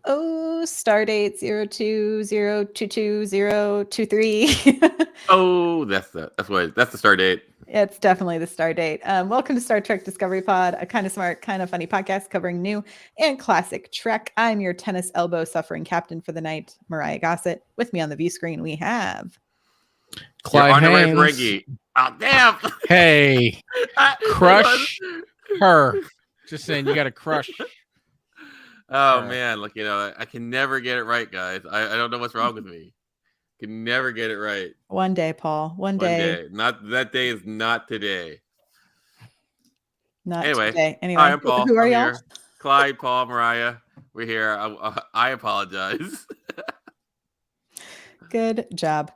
Oh, stardate 02022023. Oh, that's the start date. It's definitely the star date. Welcome to Star Trek Discovery Pod, a kind of smart, kind of funny podcast covering new and classic Trek. I'm your tennis elbow suffering captain for the night, Myrriah Gossett. With me on the view screen, we have Your Clyde honorary Haynes. Ferengi. Oh, damn. Hey, crush her. Just saying, you got to crush. Oh man, I can never get it right, guys. I don't know what's wrong with me. Can never get it right. One day, Paul. One day. Not that day is not today. Not Anyway, today. Anyway, hi, I'm Paul. who are I'm y'all? here. Clyde, Paul, Myrriah. We're here. I apologize. Good job.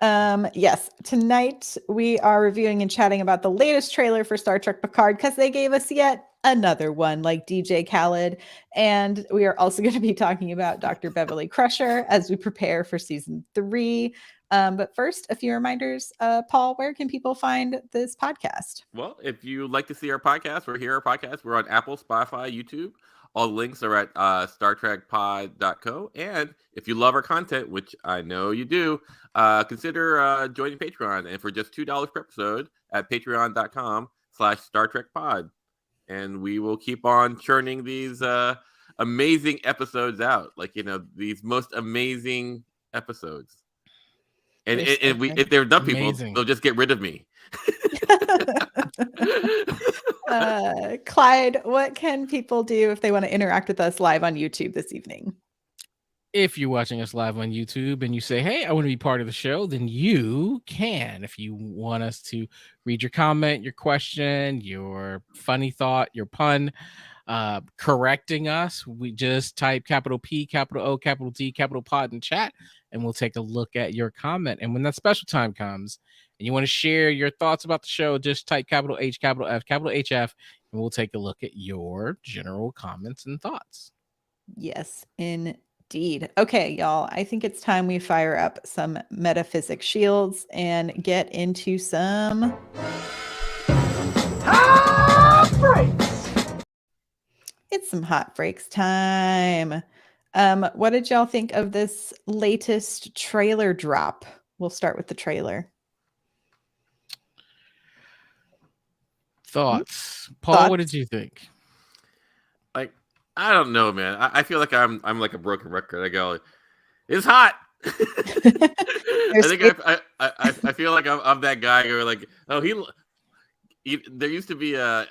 Yes, tonight we are reviewing and chatting about the latest trailer for Star Trek Picard because they gave us yet another one like DJ Khaled. And we are also going to be talking about Dr. Beverly Crusher as we prepare for season 3. But first, a few reminders. Paul, where can people find this podcast? Well, if you like to see our podcast, we're here. Our podcast, we're on Apple, Spotify, YouTube. All the links are at StarTrekPod.co. And if you love our content, which I know you do, consider joining Patreon. And for just $2 per episode at patreon.com/StarTrekPod. And we will keep on churning these amazing episodes out. These most amazing episodes. And if they're dumb people, they'll just get rid of me. Clyde, what can people do if they want to interact with us live on YouTube this evening? If you're watching us live on YouTube and you say, hey, I want to be part of the show, then you can. If you want us to read your comment, your question, your funny thought, your pun, correcting us, we just type capital P, capital O, capital D, capital pod in chat, and we'll take a look at your comment. And when that special time comes and you want to share your thoughts about the show, just type capital H, capital F, capital HF, and we'll take a look at your general comments and thoughts. Yes, indeed. Okay, y'all, I think it's time we fire up some metaphysic shields and get into some hot breaks. It's some hot breaks time. What did y'all think of this latest trailer drop? We'll start with the trailer. Thoughts. Paul, what did you think? I don't know, man. I feel like I'm like a broken record. I go, it's hot. I think I feel like I'm that guy who like, oh, there used to be a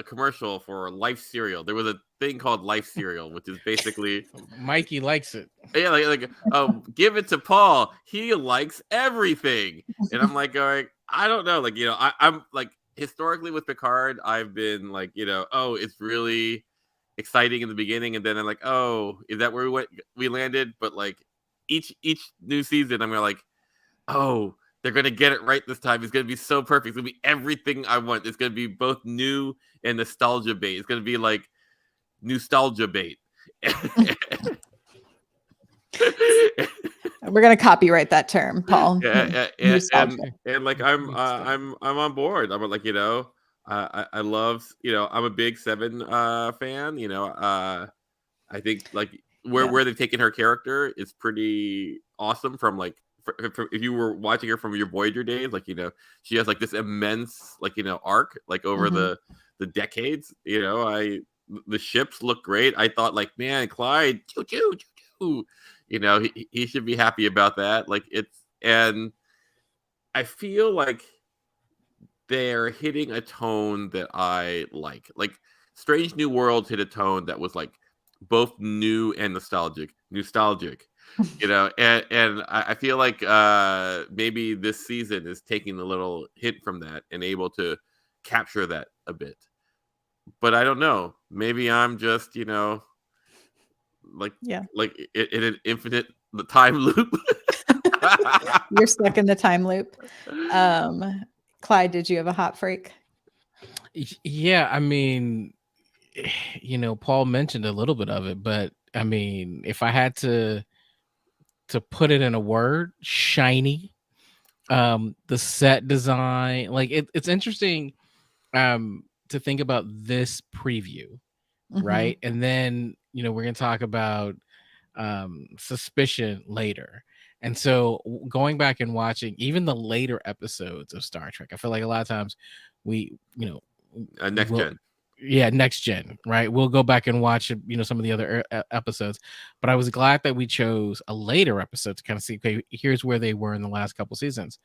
commercial for Life cereal. There was a thing called Life cereal, which is basically Mikey likes it. Yeah, give it to Paul. He likes everything, and I'm like, all right, I don't know, I'm like historically with Picard, I've been like, oh, it's really exciting in the beginning, and then I'm like, oh, is that where we landed? But like each new season, I'm like, oh, they're gonna get it right this time. It's gonna be so perfect. It's gonna be everything I want. It's gonna be both new and nostalgia bait. It's gonna be like nostalgia bait. We're gonna copyright that term, Paul. Yeah, and like I'm on board. I'm like, I love, I'm a big Seven fan. I think like where they've taken her character is pretty awesome. From like, if you were watching her from your Voyager days, like, she has like this immense like, arc like over the decades. The ships look great. I thought like, man, Clyde, he should be happy about that. And I feel like they're hitting a tone that I like. Like Strange New Worlds hit a tone that was like both new and nostalgic, and I feel like maybe this season is taking a little hint from that and able to capture that a bit. But I don't know. Maybe I'm just, in an infinite time loop. You're stuck in the time loop. Clyde, did you have a hot freak? Yeah, I mean, Paul mentioned a little bit of it, but I mean, if I had to put it in a word, shiny. The set design, like it's interesting to think about this preview, right? And then we're gonna talk about suspicion later. And so going back and watching even the later episodes of Star Trek, I feel like a lot of times we, Next will, gen. yeah, next gen, right? We'll go back and watch, some of the other episodes. But I was glad that we chose a later episode to kind of see, okay, here's where they were in the last couple seasons.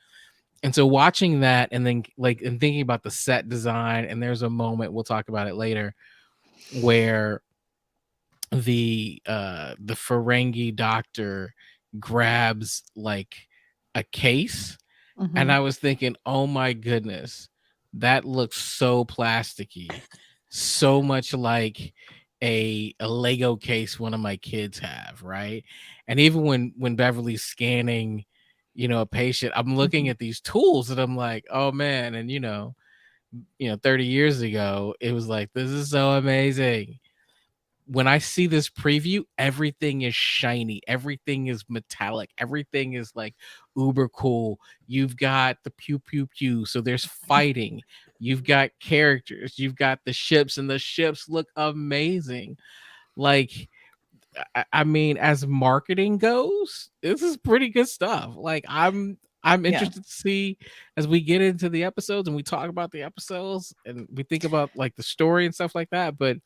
And so watching that and then and thinking about the set design, and there's a moment, we'll talk about it later, where the Ferengi doctor grabs like a case, and I was thinking, oh my goodness, that looks so plasticky, so much like a Lego case one of my kids have, right? And even when Beverly's scanning, a patient, I'm looking at these tools and I'm like, oh man. And 30 years ago, it was like, this is so amazing. When I see this preview, everything is shiny, everything is metallic, everything is like uber cool. You've got the pew pew pew, so there's fighting. You've got characters, you've got the ships, and the ships look amazing. Like, I mean, as marketing goes, this is pretty good stuff. Like, I'm interested to see as we get into the episodes and we talk about the episodes and we think about like the story and stuff like that. But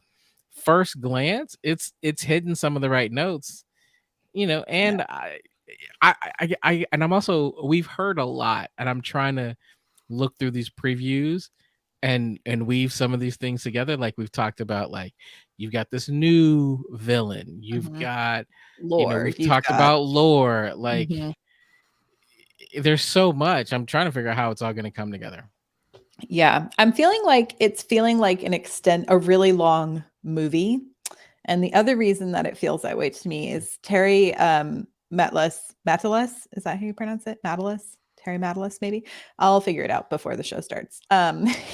first glance, it's hitting some of the right notes, and I and I'm also, we've heard a lot, and I'm trying to look through these previews and weave some of these things together. Like we've talked about, like you've got this new villain, you've got lore, we've talked about lore, like there's so much. I'm trying to figure out how it's all going to come together. Yeah, I'm feeling like a really long movie. And the other reason that it feels that way to me is Terry Matalas. Is that how you pronounce it? Matalas? Terry Matalas, maybe? I'll figure it out before the show starts.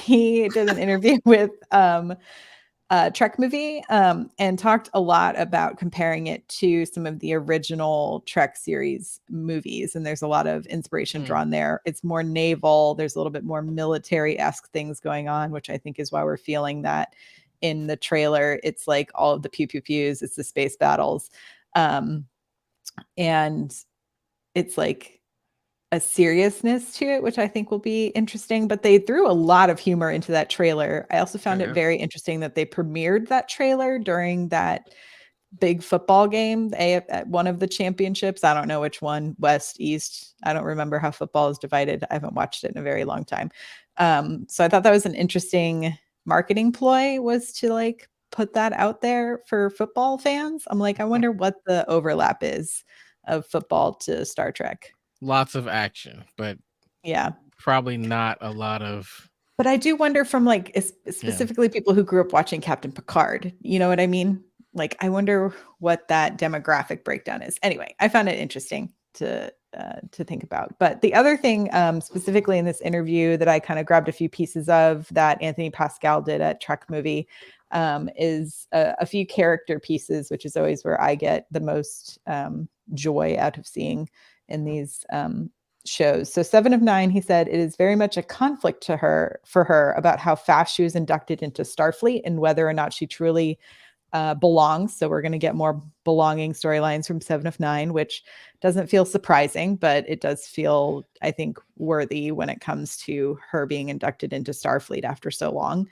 He did an interview with Trek movie and talked a lot about comparing it to some of the original Trek series movies. And there's a lot of inspiration drawn there. It's more naval. There's a little bit more military-esque things going on, which I think is why we're feeling that in the trailer. It's like all of the pew pew pews. It's the space battles. And it's like a seriousness to it, which I think will be interesting, but they threw a lot of humor into that trailer. I also found it very interesting that they premiered that trailer during that big football game at one of the championships. I don't know which one, West, East. I don't remember how football is divided. I haven't watched it in a very long time. So I thought that was an interesting marketing ploy, was to like put that out there for football fans. I'm like, I wonder what the overlap is of football to Star Trek. Lots of action, but probably not a lot of. But I do wonder, from like specifically people who grew up watching Captain Picard, you know what I mean? Like, I wonder what that demographic breakdown is. Anyway, I found it interesting to think about. But the other thing, specifically in this interview, that I kind of grabbed a few pieces of that Anthony Pascal did at Trek Movie, is a few character pieces, which is always where I get the most joy out of seeing in these shows. So 7 of 9, he said, it is very much a conflict for her about how fast she was inducted into Starfleet and whether or not she truly belongs. So we're going to get more belonging storylines from 7 of 9, which doesn't feel surprising, but it does feel, I think, worthy when it comes to her being inducted into Starfleet after so long.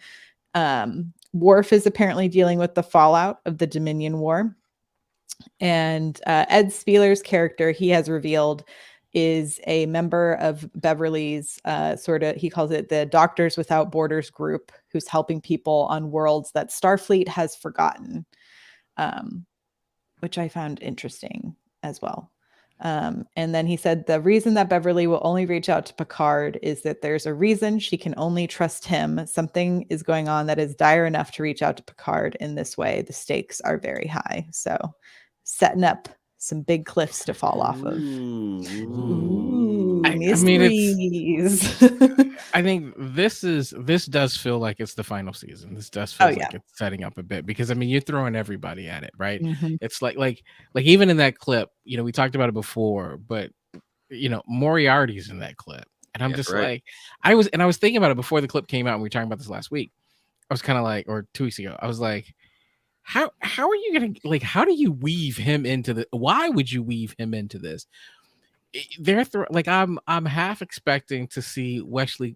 Worf is apparently dealing with the fallout of the Dominion War. And Ed Spieler's character, he has revealed, is a member of Beverly's he calls it the Doctors Without Borders group, who's helping people on worlds that Starfleet has forgotten, which I found interesting as well. And then he said the reason that Beverly will only reach out to Picard is that there's a reason she can only trust him. Something is going on that is dire enough to reach out to Picard in this way. The stakes are very high. So setting up some big cliffs to fall off of. Ooh, I mean, I think this does feel like it's the final season. This does feel like it's setting up a bit, because I mean, you're throwing everybody at it, right? It's like even in that clip, we talked about it before, but Moriarty's in that clip, and I'm just like, I was thinking about it before the clip came out, and we were talking about this last week. I was kind of like, or 2 weeks ago, I was like, how are you gonna like? How do you weave him into the? Why would you weave him into this? Like I'm half expecting to see Wesley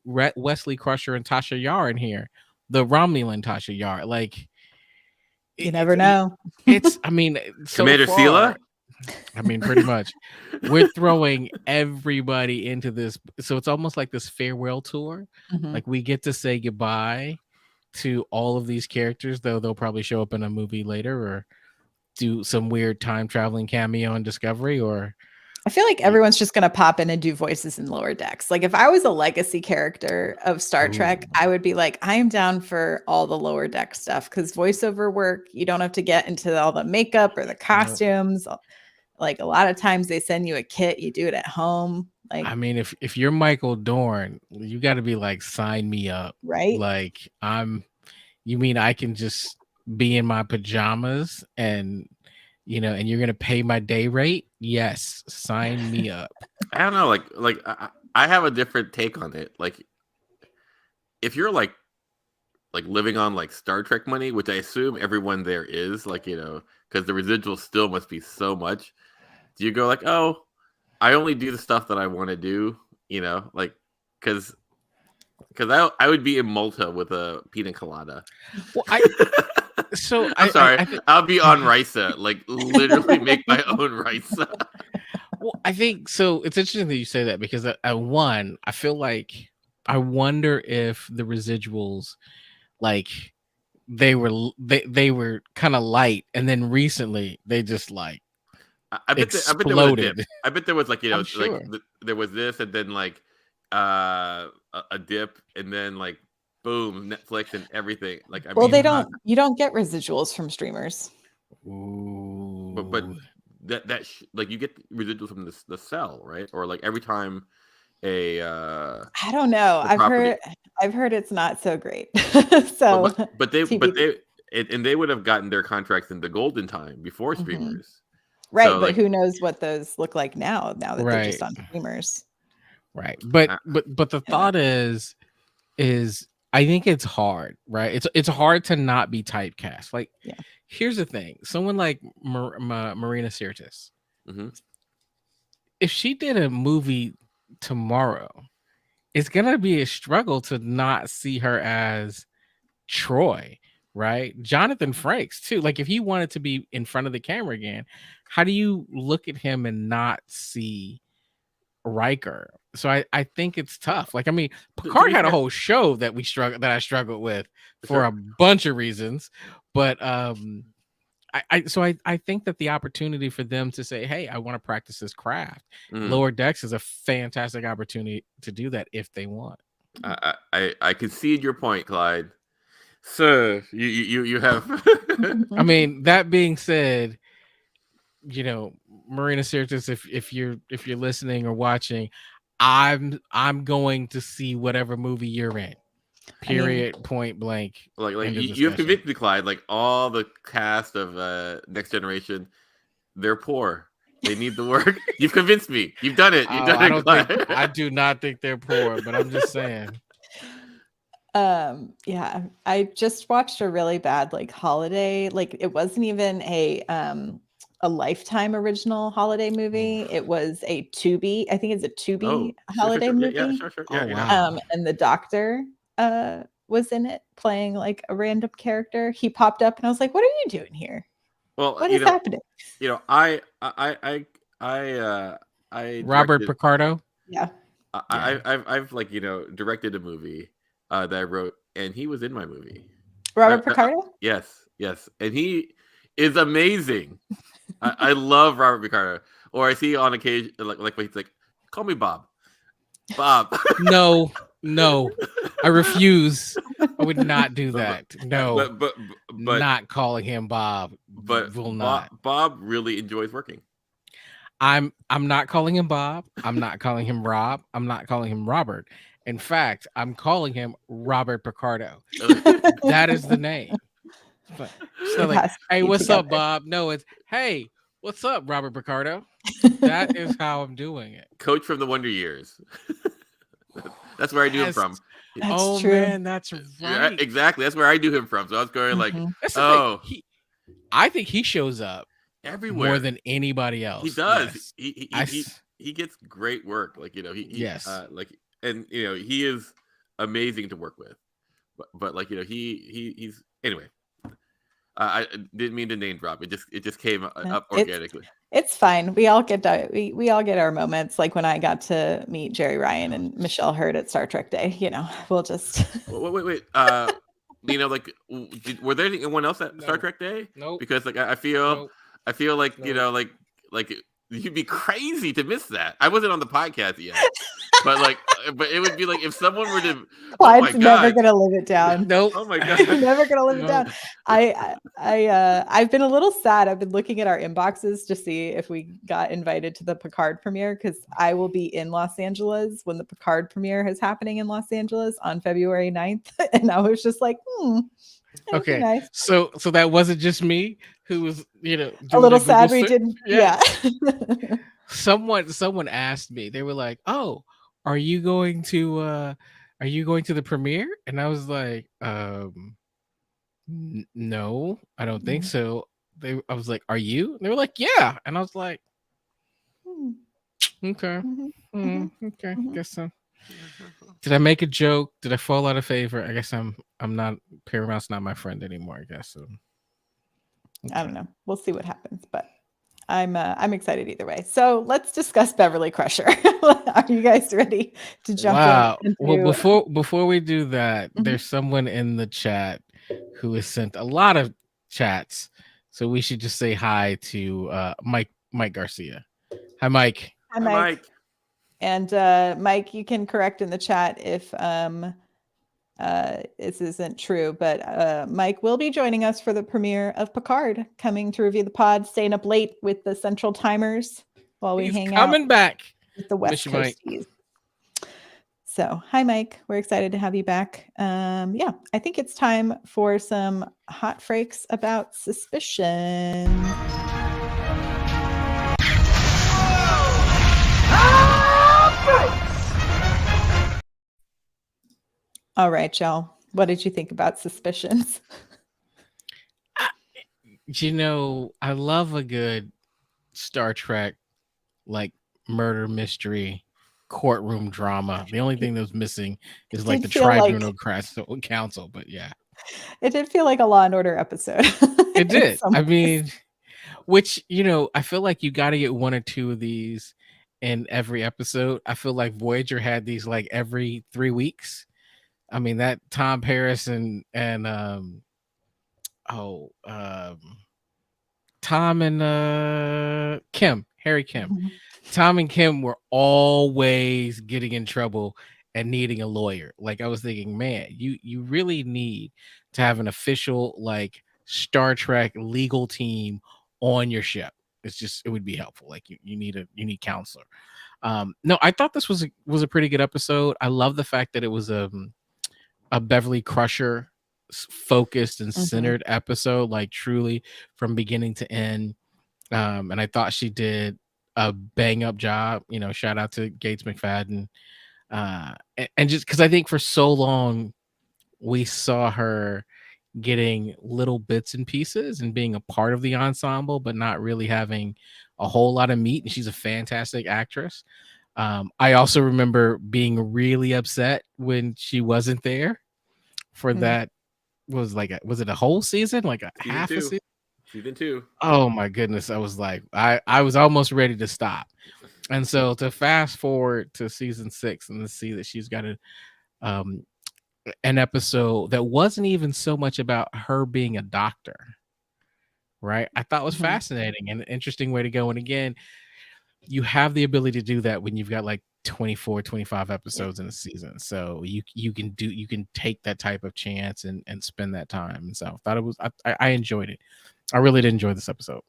Crusher and Tasha Yar in here, the Romulan Tasha Yar. Like You never know. It's I mean, so Commander far, Sela? I mean, pretty much, we're throwing everybody into this, so it's almost like this farewell tour. Mhm. Like we get to say goodbye to all of these characters, though they'll probably show up in a movie later or do some weird time traveling cameo on Discovery or. I feel like everyone's just going to pop in and do voices in Lower Decks. Like if I was a legacy character of Star Trek, I would be like, I am down for all the Lower Deck stuff because voiceover work, you don't have to get into all the makeup or the costumes. Like a lot of times they send you a kit, you do it at home. Like, I mean, if you're Michael Dorn, you got to be like, sign me up, right? Like you mean I can just be in my pajamas and and you're gonna pay my day rate? Yes, sign me up. I don't know, like I have a different take on it. Like, if you're like living on like Star Trek money, which I assume everyone there is, like because the residual still must be so much. Do you go like, oh, I only do the stuff that I want to do, like because I would be in Malta with a pina colada. Well, I'm sorry. I'll be on Risa, like literally make my own Risa. Well, I think so. It's interesting that you say that because I feel like I wonder if the residuals, like they were kind of light, and then recently they just like exploded. I bet there was like Sure. like there was this, and then like a dip, and then like boom, Netflix and everything. Like, I mean, you don't get residuals from streamers. Ooh. But like you get residuals from the cell, right? Or like every time I don't know. I've heard it's not so great. So but they would have gotten their contracts in the golden time before streamers. Right, so, but like, who knows what those look like now that they're just Right. on streamers. Right. But the thought is I think it's hard, right? It's hard to not be typecast. Like, here's the thing: someone like Marina Sirtis, if she did a movie tomorrow, it's gonna be a struggle to not see her as Troy, right? Jonathan Frakes too. Like, if he wanted to be in front of the camera again, how do you look at him and not see Riker? So I think it's tough. Like, I mean, Picard had a whole show that I struggled with for a bunch of reasons, but I think that the opportunity for them to say, hey, I want to practice this craft, Lower Decks is a fantastic opportunity to do that if they want. I concede your point, Clyde. So you have I mean, that being said, Marina Sirtis, if you're listening or watching, I'm going to see whatever movie you're in. Period. Point blank. Like you have convinced me, Clyde. Like, all the cast of Next Generation, they're poor. They need the work. You've convinced me. You've done it. I do not think they're poor, but I'm just saying. Yeah, I just watched a really bad like holiday. Like, it wasn't even a Lifetime original holiday movie. It was a Tubi. I think it's a Tubi holiday movie. Yeah, sure. Wow. And the Doctor was in it playing like a random character. He popped up and I was like, what are you doing here? Well, what is happening? I Robert Picardo. Yeah. I've like directed a movie that I wrote, and he was in my movie. Robert Picardo? Yes, and he is amazing. I love Robert Picardo. Or I see on occasion like he's like, call me Bob. No, I refuse. I would not do that. No, but not calling him Bob. But will not. Bob really enjoys working. I'm not calling him Bob. I'm not calling him Rob. I'm not calling him Robert. In fact, I'm calling him Robert Picardo. That is the name. So like, hey, what's up, Bob? No, it's hey, what's up, Robert Picardo? That is how I'm doing it. Coach from the Wonder Years. That's where I knew him from. That's true. Man, that's right. Yeah, exactly. That's where I knew him from. So I was going like, I think he shows up everywhere. more than anybody else. He does. Yes. He gets great work. Like, you know, he Yes. like, and you know, he is amazing to work with. But like, you know, he's anyway. I didn't mean to name drop. It just came up organically. It's fine. We all get we all get our moments. Like when I got to meet Jerry Ryan and Michelle Hurd at Star Trek Day. You know, we'll just wait. You know, like, were there anyone else at Star Trek Day? Nope. Because like I feel like Nope. you know, like you'd be crazy to miss that. I wasn't on the podcast yet, but it would be like if someone were to. Clyde's never gonna live it down. Nope. Oh my god. Never gonna live it down. I've been a little sad. I've been looking at our inboxes to see if we got invited to the Picard premiere, because I will be in Los Angeles when the Picard premiere is happening in Los Angeles on February 9th. And I was just like, Okay. Nice. So that wasn't just me who was, you know, a little sad we didn't. Yeah. Someone asked me, they were like, "Oh, are you going to the premiere?" And I was like, no, I don't think so. I was like, "Are you?" And they were like, "Yeah." And I was like, okay. Okay, guess so. Did I make a joke? Did I fall out of favor? I guess I'm not, Paramount's not my friend anymore, I guess so. Okay. I don't know. We'll see what happens, but I'm excited either way. So let's discuss Beverly Crusher. Are you guys ready to jump in? Well, before we do that, there's someone in the chat who has sent a lot of chats, so we should just say hi to Mike Garcia. Hi, Mike. Hi, Mike. And Mike, you can correct in the chat if this isn't true, but Mike will be joining us for the premiere of Picard, coming to review the pod, staying up late with the Central Timers while we hang out. Coming back with the West Coasties. So, hi, Mike. We're excited to have you back. Yeah, I think it's time for some hot frakes about Suspicion. All right, y'all. What did you think about Suspicions? You know, I love a good Star Trek, like murder mystery, courtroom drama. The only thing that was missing is like the Tribunal Council, but yeah. It did feel like a Law and Order episode. It did. I mean, which, you know, I feel like you got to get one or two of these in every episode. I feel like Voyager had these like every 3 weeks. I mean, that Tom Paris and Tom and Kim, Harry Kim. Tom and Kim were always getting in trouble and needing a lawyer. Like, I was thinking, man, you really need to have an official like Star Trek legal team on your ship. It would be helpful. Like you need counselor. No, I thought this was a pretty good episode. I love the fact that it was a Beverly Crusher focused and centered episode, like truly from beginning to end. And I thought she did a bang up job. You know, shout out to Gates McFadden. And just because I think for so long we saw her getting little bits and pieces and being a part of the ensemble, but not really having a whole lot of meat. And she's a fantastic actress. I also remember being really upset when she wasn't there for that. Was it a whole season? Like half a season? Season 2. Oh my goodness. I was like, I was almost ready to stop. And so to fast forward to season 6 and to see that she's got an episode that wasn't even so much about her being a doctor, right? I thought was fascinating and an interesting way to go. And again, you have the ability to do that when you've got like 24, 25 episodes in a season. So you can take that type of chance and spend that time. And so I thought I enjoyed it. I really did enjoy this episode.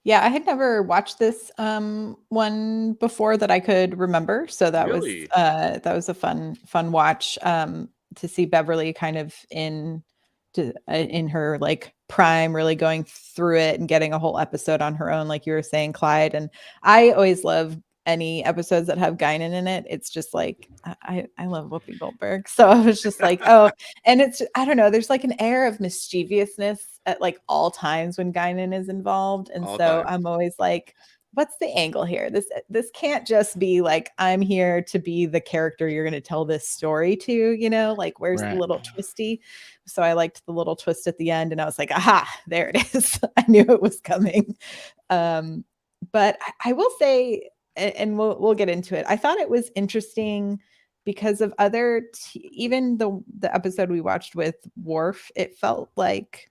Yeah, I had never watched this one before that I could remember. So that was a fun watch to see Beverly kind of in her like prime, really going through it and getting a whole episode on her own, like you were saying, Clyde. And I always love any episodes that have Guinan in it. It's just like I love Whoopi Goldberg, so I was just like, oh, and it's, I don't know, there's like an air of mischievousness at like all times when Guinan is involved. And All so times. I'm always like, what's the angle here? This can't just be like, I'm here to be the character you're going to tell this story to, you know, like where's the Right. little twisty? So I liked the little twist at the end and I was like, aha, there it is. I knew it was coming. But I will say, and we'll get into it. I thought it was interesting because of other, even the episode we watched with Worf, it felt like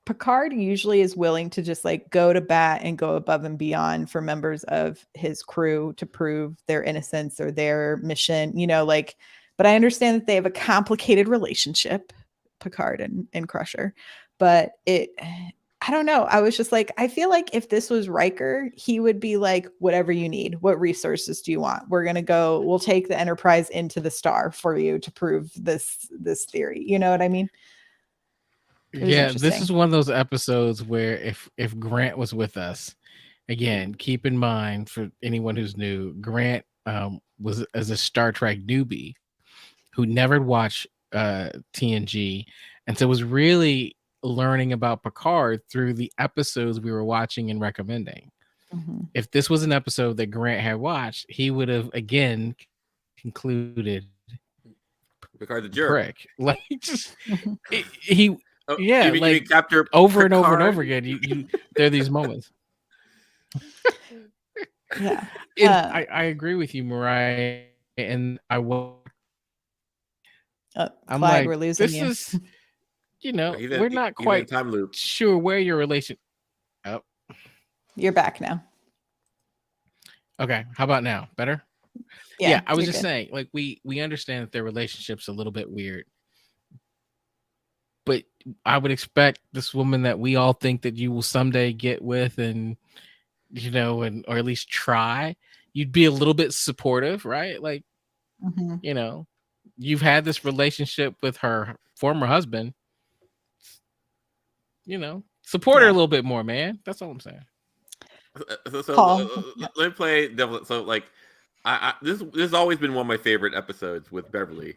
Picard usually is willing to just like go to bat and go above and beyond for members of his crew to prove their innocence or their mission, you know, like, but I understand that they have a complicated relationship, Picard and Crusher, but I don't know. I was just like, I feel like if this was Riker, he would be like, whatever you need, what resources do you want? We'll take the Enterprise into the star for you to prove this theory. You know what I mean? Yeah, this is one of those episodes where if Grant was with us, again, keep in mind for anyone who's new, Grant was as a Star Trek newbie who never watched TNG, and so was really learning about Picard through the episodes we were watching and recommending. Mm-hmm. If this was an episode that Grant had watched, he would have again concluded Picard's a jerk. Prick. Like just Mm-hmm. yeah, you like capture over Picard. and over and over again. You there are these moments. Yeah, I agree with you, Myrriah, and I'm Clyde, like, we're losing this you. is, you know, He's we're not quite time loop. sure where your relation. Oh, you're back now. Okay, how about now? Better? Yeah, I was you're just good. saying, like we understand that their relationship's a little bit weird, but I would expect this woman that we all think that you will someday get with, and you know, or at least try, you'd be a little bit supportive, right? Like, Mm-hmm. you know, you've had this relationship with her former husband, you know, support her a little bit more, man. That's all I'm saying. So let me play devil. So like, this has always been one of my favorite episodes with Beverly,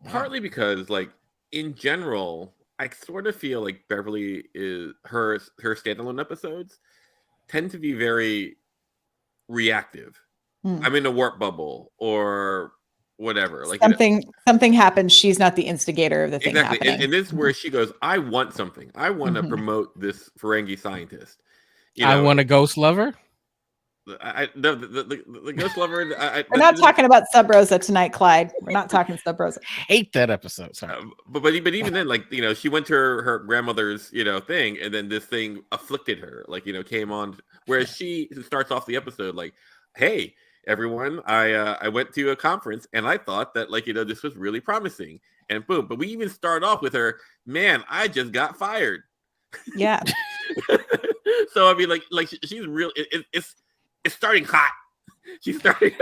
partly because like in general, I sort of feel like Beverly is her standalone episodes tend to be very reactive. I'm in a warp bubble or whatever. Like something happens. She's not the instigator of the thing happening. And this is where she goes, I want something. I want to promote this Ferengi scientist. You know, I want a ghost lover. The ghost lover. We're not talking about Sub Rosa tonight, Clyde. We're not talking Sub Rosa. Hate that episode. Sorry. But even then, like, you know, she went to her grandmother's, you know, thing, and then this thing afflicted her. Like, you know, came on. Whereas she starts off the episode like, "Hey, everyone, I went to a conference and I thought that, like, you know, this was really promising." And boom. But we even start off with her, "Man, I just got fired." Yeah. So I mean, like she's real. It's starting hot. She's starting.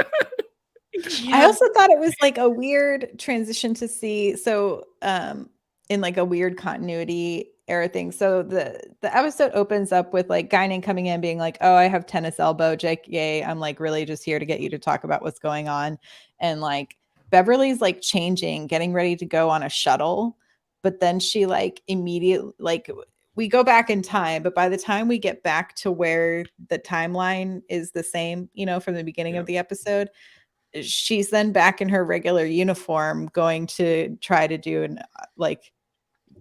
I also thought it was like a weird transition to see. So, in like a weird continuity era thing. So the episode opens up with like Guinan coming in, being like, "Oh, I have tennis elbow, Jake. Yay! I'm like really just here to get you to talk about what's going on." And like Beverly's like changing, getting ready to go on a shuttle, but then she like immediately like. We go back in time, but by the time we get back to where the timeline is the same, you know, from the beginning of the episode, she's then back in her regular uniform going to try to do like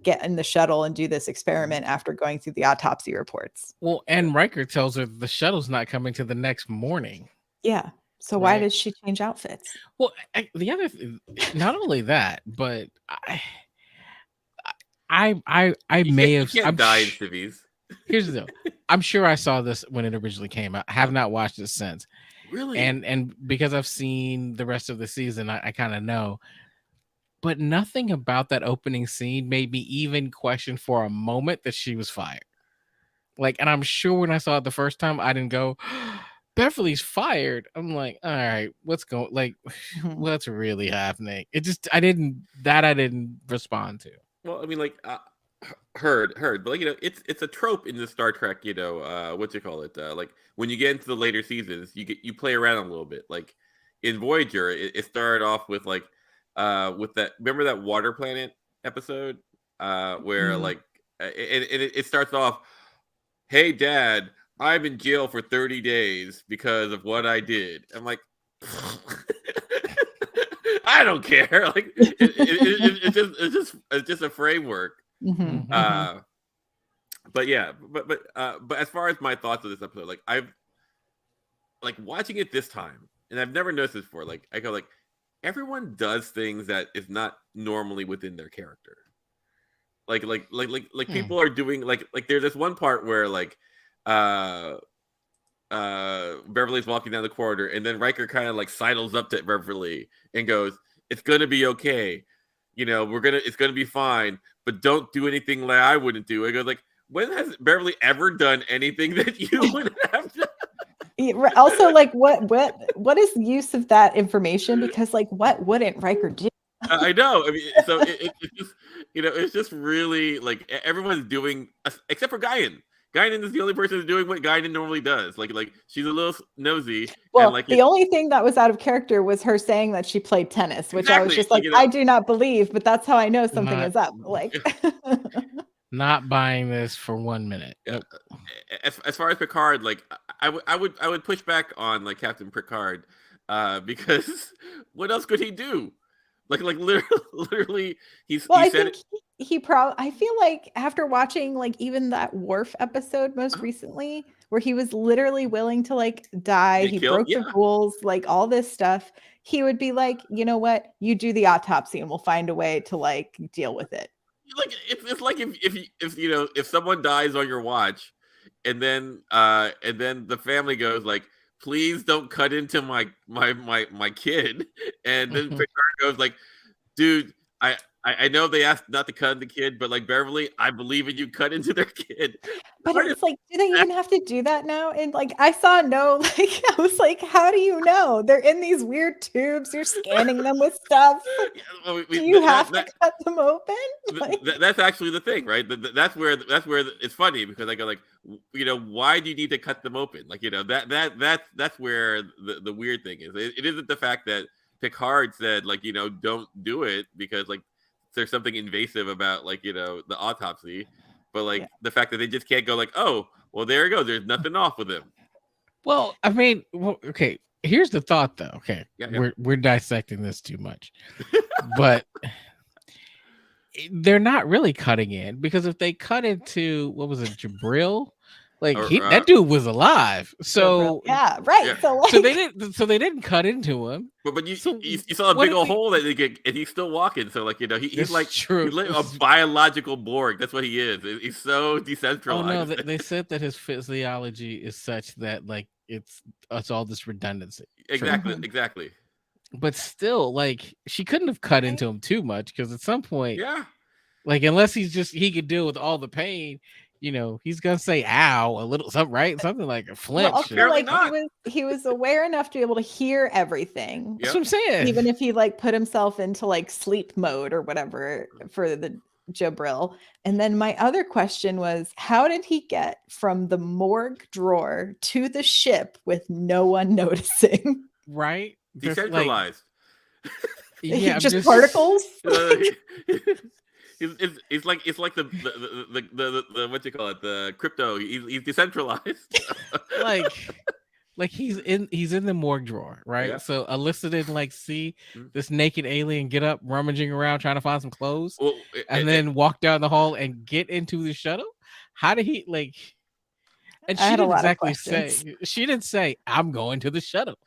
get in the shuttle and do this experiment after going through the autopsy reports. Well, and Riker tells her the shuttle's not coming to the next morning. Yeah. So why did she change outfits? Well, the other not only that, but I may have. I'm dying, civvies. Here's the deal. I'm sure I saw this when it originally came out. I have not watched it since. Really? And because I've seen the rest of the season, I kind of know. But nothing about that opening scene made me even question for a moment that she was fired. Like, and I'm sure when I saw it the first time, I didn't go, Beverly's fired. I'm like, all right, what's going? Like, what's really happening? It just I didn't respond to. Well, I mean, like, heard, but like, you know, it's a trope in the Star Trek, you know, what you call it, like when you get into the later seasons, you play around a little bit. Like in Voyager, it started off with like, with that, remember that water planet episode, where like it starts off, "Hey, Dad, I'm in jail for 30 days because of what I did." I'm like, I don't care. Like, it's just a framework. Mhm. Uh, but yeah, but as far as my thoughts of this episode, like I've like watching it this time, and I've never noticed this before. Like I go like, everyone does things that is not normally within their character. People are doing like there's this one part where like uh Beverly's walking down the corridor, and then Riker kind of like sidles up to Beverly and goes, "It's gonna be okay, it's gonna be fine, but don't do anything like I wouldn't do." I go like, when has Beverly ever done anything that you would have done? Also, like, what is the use of that information? Because, like, what wouldn't Riker do? I know. I mean, so it's just it's just really like everyone's doing, except for Guinan. Guinan is the only person who's doing what Guinan normally does. Like she's a little nosy. Well, and like the only thing that was out of character was her saying that she played tennis, which I was Exactly, just like, I do not believe, but that's how I know something Not- is up. Like, Not buying this for 1 minute. Yeah. As far as Picard, like I would push back on like Captain Picard, because what else could he do? Like literally, well, he I said think he probably. I feel like after watching like even that Worf episode most Uh-huh. recently, where he was literally willing to like die, Get he killed, broke the yeah. rules, like all this stuff. He would be like, you know what? You do the autopsy, and we'll find a way to like deal with it. Like it's like if someone dies on your watch, and then the family goes like, "Please don't cut into my kid," and then Picard goes like, "Dude, I know they asked not to cut in the kid, but like Beverly, I believe in you. Cut into their kid." But it's like, do they even have to do that now? And like, I saw no, like, I was like, how do you know? They're in these weird tubes. You're scanning them with stuff. Do you have to cut them open? Like, that's actually the thing, right? That's where it's funny, because I go like, why do you need to cut them open? Like, that's where the weird thing is. It isn't the fact that Picard said like, don't do it because like there's something invasive about like, the autopsy, but like the fact that they just can't go like, oh, well, there you go. There's nothing off with him. Well, I mean, okay. Here's the thought, though. Okay, Yeah. we're dissecting this too much, but they're not really cutting in, because if they cut into what was it, Jabril? Like that dude was alive, so yeah, right. Yeah. So, like, so they didn't cut into him. But you saw a big old hole that they get, and he's still walking. So like he's like true. He's like a biological Borg. That's what he is. He's so decentralized. Oh no, they said that his physiology is such that like it's all this redundancy. Exactly. But still, like she couldn't have cut into him too much, because at some point, yeah, like unless he could deal with all the pain. He's gonna say "ow" a little, something, right? Something like a flinch. Well, also, like he was aware enough to be able to hear everything. Yep. That's what I'm saying. Even if he like put himself into like sleep mode or whatever for the Jabril. And then my other question was, how did he get from the morgue drawer to the ship with no one noticing? Right? Decentralized. Yeah, just particles. It's like the what you call it, the crypto. He's decentralized. like he's in the morgue drawer, right? Yeah. So Alyssa didn't like see this naked alien get up, rummaging around trying to find some clothes, and then walk down the hall and get into the shuttle. How did he like? And she didn't exactly say. She didn't say, "I'm going to the shuttle."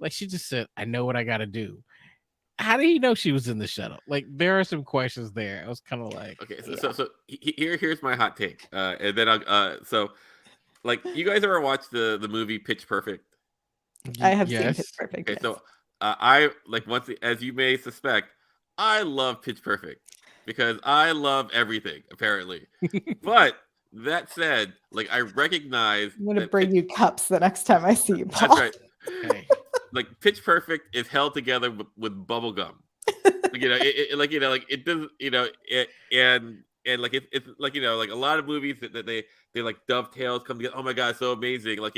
Like she just said, "I know what I got to do." How did he know she was in the shuttle? Like there are some questions there. I was kind of like, okay, so here's my hot take, and then I'll so like, you guys ever watched the movie Pitch Perfect? I have seen Pitch Perfect. Okay, yes. So I like, as you may suspect, I love Pitch Perfect because I love everything apparently. But that said, like I recognize I'm gonna bring you cups the next time I see you, Paul. That's right. Okay. Like Pitch Perfect is held together with bubble gum. Like, it doesn't, and like it's like, like a lot of movies that they like dovetails come together. Oh my god, so amazing! Like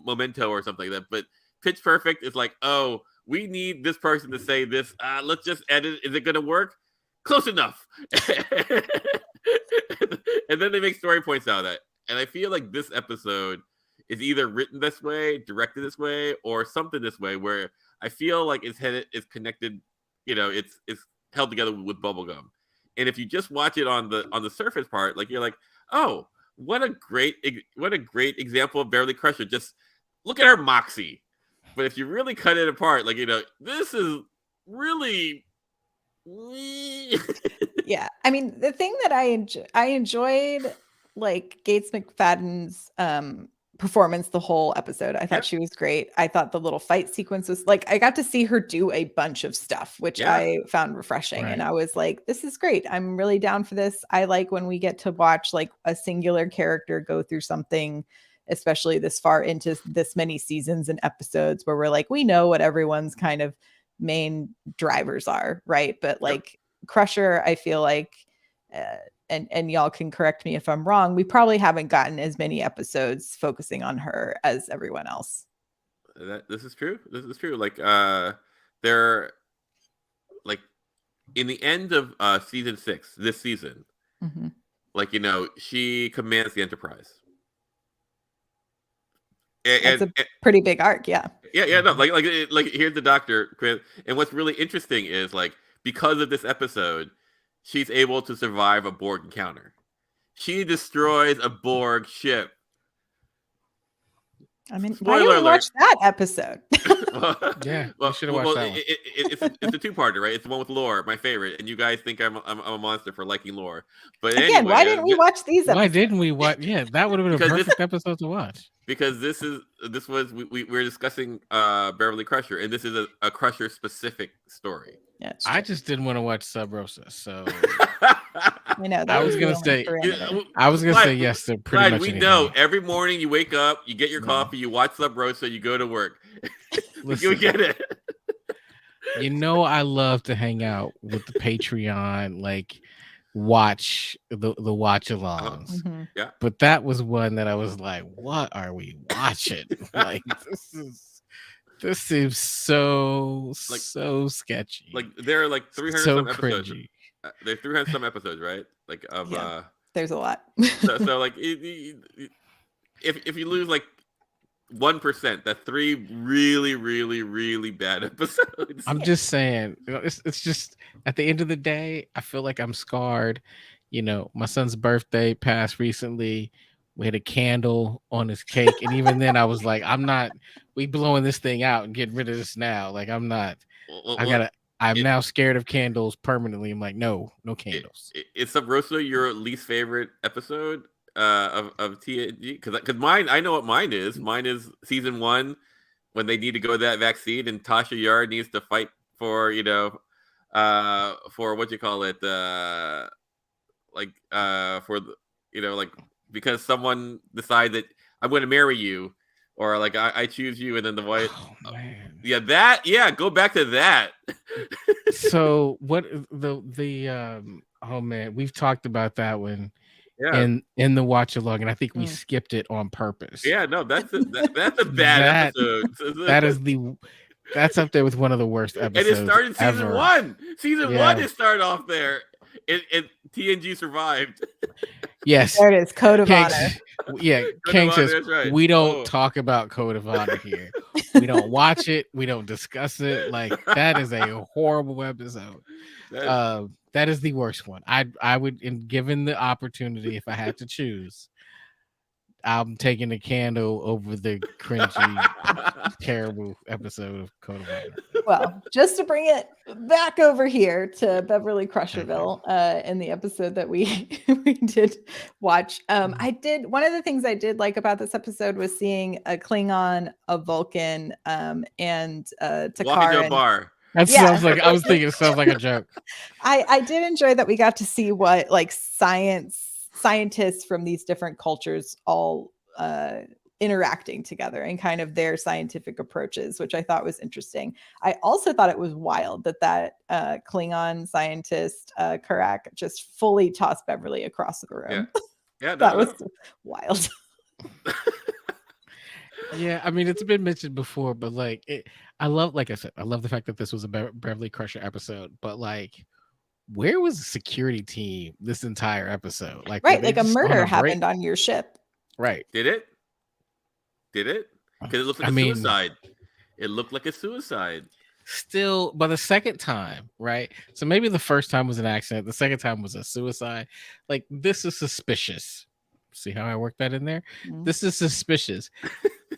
Memento or something like that. But Pitch Perfect is like, oh, we need this person to say this. Let's just edit. Is it gonna work? Close enough. And then they make story points out of that. And I feel like this episode is either written this way, directed this way, or something this way, where I feel like it's connected, it's held together with bubblegum. And if you just watch it on the surface part, like you're like, oh, what a great example of Beverly Crusher. Just look at her moxie. But if you really cut it apart, like, this is really Yeah. I mean, the thing that I enjoyed, like, Gates McFadden's performance the whole episode. I thought she was great. I thought the little fight sequence was like, I got to see her do a bunch of stuff, which I found refreshing. Right. And I was like, this is great. I'm really down for this. I like when we get to watch like a singular character go through something, especially this far into this many seasons and episodes, where we're like, we know what everyone's kind of main drivers are, right? But like Crusher, I feel like and y'all can correct me if I'm wrong, we probably haven't gotten as many episodes focusing on her as everyone else. This is true. Like they're like in the end of season 6 this season, like, she commands the Enterprise. It's a pretty big arc. Yeah, no, like here's the Doctor, and what's really interesting is, like, because of this episode, she's able to survive a Borg encounter. She destroys a Borg ship. I mean, why didn't we watch that episode? Yeah, we should have watched that one. It's a two-parter, right? It's the one with Lore, my favorite, and you guys think I'm a monster for liking Lore. But again, anyway, why didn't we watch these episodes? Why didn't we watch? Yeah, that would have been a perfect episode to watch. Because we were discussing Beverly Crusher, and this is a Crusher specific story. Yeah, I just didn't want to watch Sub Rosa, so I know. I was gonna say yes to pretty Clyde, much. We anything. know every morning you wake up, you get your coffee, you watch Sub Rosa, you go to work. You get it. I love to hang out with the Patreon, like watch the watch alongs. Yeah, but that was one that I was like, what are we watching? Like, this seems so sketchy. Like there are like 300 so some episodes. cringy. There's 300 some episodes, right? Like of there's a lot. so like if you lose like 1%, that's 3 really, really, really bad episodes. I'm just saying, it's just at the end of the day, I feel like I'm scarred. My son's birthday passed recently. We had a candle on his cake, and even then I was like, we blowing this thing out and getting rid of this now. Like, I'm not. I'm now scared of candles permanently. I'm like, no candles. Is Sub Rosa your least favorite episode of TNG? Because mine, I know what mine is. Mine is season 1 when they need to go to that vaccine, and Tasha Yar needs to fight for for what you call it, for like, because someone decides that I'm going to marry you, or like I choose you, and then the wife. Oh, man. Go back to that. So what the oh man, we've talked about that one. Yeah. In the watch along, and I think we skipped it on purpose. Yeah, no, that's a bad episode. That's up there with one of the worst episodes. And it started season ever. 1. Season 1, it started off there. And TNG survived. Yes. There it is. Code of Honor. Yeah. Kang says, right. We don't talk about Code of Honor here. We don't watch it. We don't discuss it. Like, that is a horrible episode. That is the worst one. I would, given the opportunity, if I had to choose, I'm taking the candle over the cringy, terrible episode of Code of Honor. Well, just to bring it back over here to Beverly Crusherville, in the episode that we did watch, one of the things I did like about this episode was seeing a Klingon, a Vulcan, and Takar. Walking to a bar. That sounds like, I was thinking it sounds like a joke. I did enjoy that we got to see what like scientists from these different cultures all interacting together and kind of their scientific approaches, which I thought was interesting. I also thought it was wild that Klingon scientist Karak just fully tossed Beverly across the room. Yeah, that was wild. Yeah, I mean, it's been mentioned before, but like, like I said, I love the fact that this was a Beverly Crusher episode, but like, where was the security team this entire episode? Like, were Right, they like a just on murder break? happened on your ship. Right. Did it? Because it looked like I a mean, suicide. It looked like a suicide. Still, but the second time, right? So maybe the first time was an accident. The second time was a suicide. Like, this is suspicious. See how I worked that in there? Mhm. This is suspicious.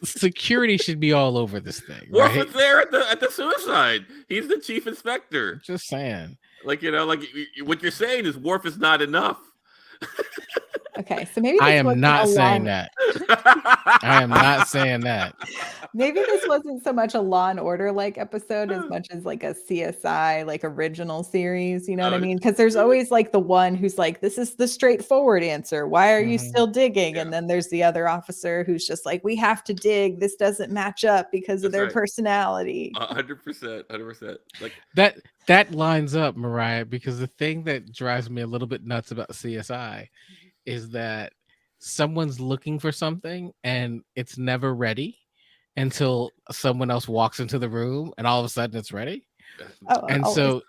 Security should be all over this thing, Worf right? was there at the suicide. He's the chief inspector. Just saying. Like, like what you're saying is Worf is not enough. Okay, so maybe I this am wasn't not a saying long- that. I am not saying that. Maybe this wasn't so much a Law and Order like episode as much as like a CSI like original series. You know what I Oh, mean? Because there's always like the one who's like, "This is the straightforward answer. Why are you Mhm. still digging?" Yeah. And then there's the other officer who's just like, "We have to dig. This doesn't match up because of That's their right. personality." 100%. Like, That lines up, Myrriah, because the thing that drives me a little bit nuts about CSI is that someone's looking for something and it's never ready until someone else walks into the room and all of a sudden it's ready. Oh, And always. so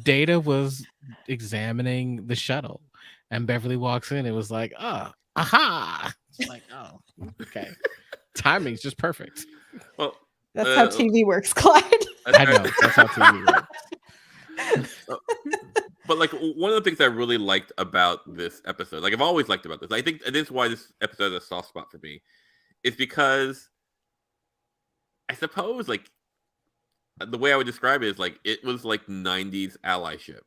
Data was examining the shuttle and Beverly walks in. It was like, oh, aha. It's like, oh, okay. Timing's just perfect. well, That's how TV works, Clyde. I know. That's how TV works. But like one of the things I really liked about this episode, like I've always liked about this, I think this is why this episode is a soft spot for me, is because I suppose like the way I would describe it is like it was like 90s allyship.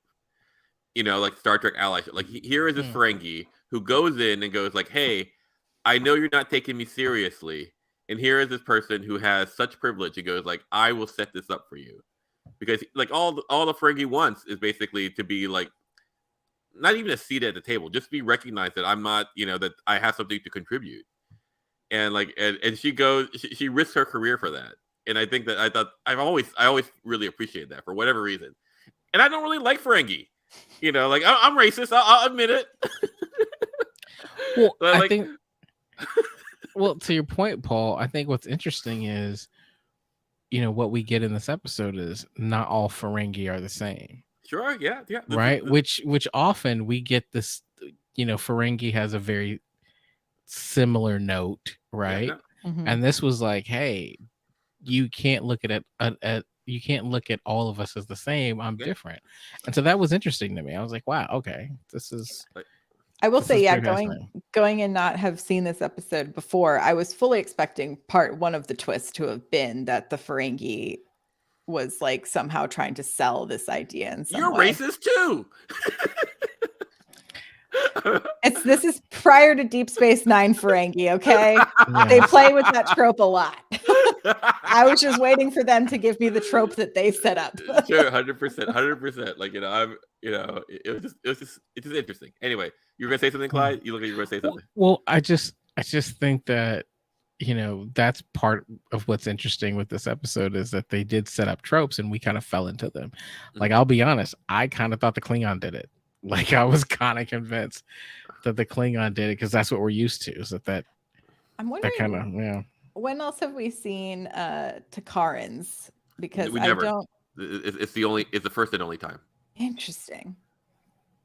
Like Star Trek allyship. Like here is this Ferengi who goes in and goes like, "Hey, I know you're not taking me seriously, and here is this person who has such privilege." He goes like, "I will set this up for you." Because like all the Ferengi wants is basically to be like not even a seat at the table, just be recognized that I'm not, that I have something to contribute. And like and she goes, she risks her career for that. And I think that I always really appreciate that for whatever reason. And I don't really like Ferengi. Like I'm racist. I'll admit it. Well, I like, think. Well, to your point, Paul, I think what's interesting is, what we get in this episode is not all Ferengi are the same. Sure, yeah. Right? Which often we get this, Ferengi has a very similar note, right? Yeah, no. Mhm. And this was like, hey, you can't look at you can't look at all of us as the same. I'm different. And so that was interesting to me. I was like, wow, okay, this is. I will say, yeah, pretty going and not have seen this episode before, I was fully expecting part one of the twist to have been that the Ferengi was like somehow trying to sell this idea in some You're way. racist too. This is prior to Deep Space Nine Ferengi, okay? Yeah. They play with that trope a lot. I was just waiting for them to give me the trope that they set up. Sure, 100%. Like it was just interesting. Anyway, you were gonna say something, Clyde? You look like you were gonna say something. Well, I just think that that's part of what's interesting with this episode is that they did set up tropes and we kind of fell into them. Like, I'll be honest, I kind of thought the Klingon did it. Like, I was kind of convinced that the Klingon did it because that's what we're used to. Is that I'm wondering that kind of when else have we seen Takarans? Because We I never. don't. It's the first and only time. Interesting.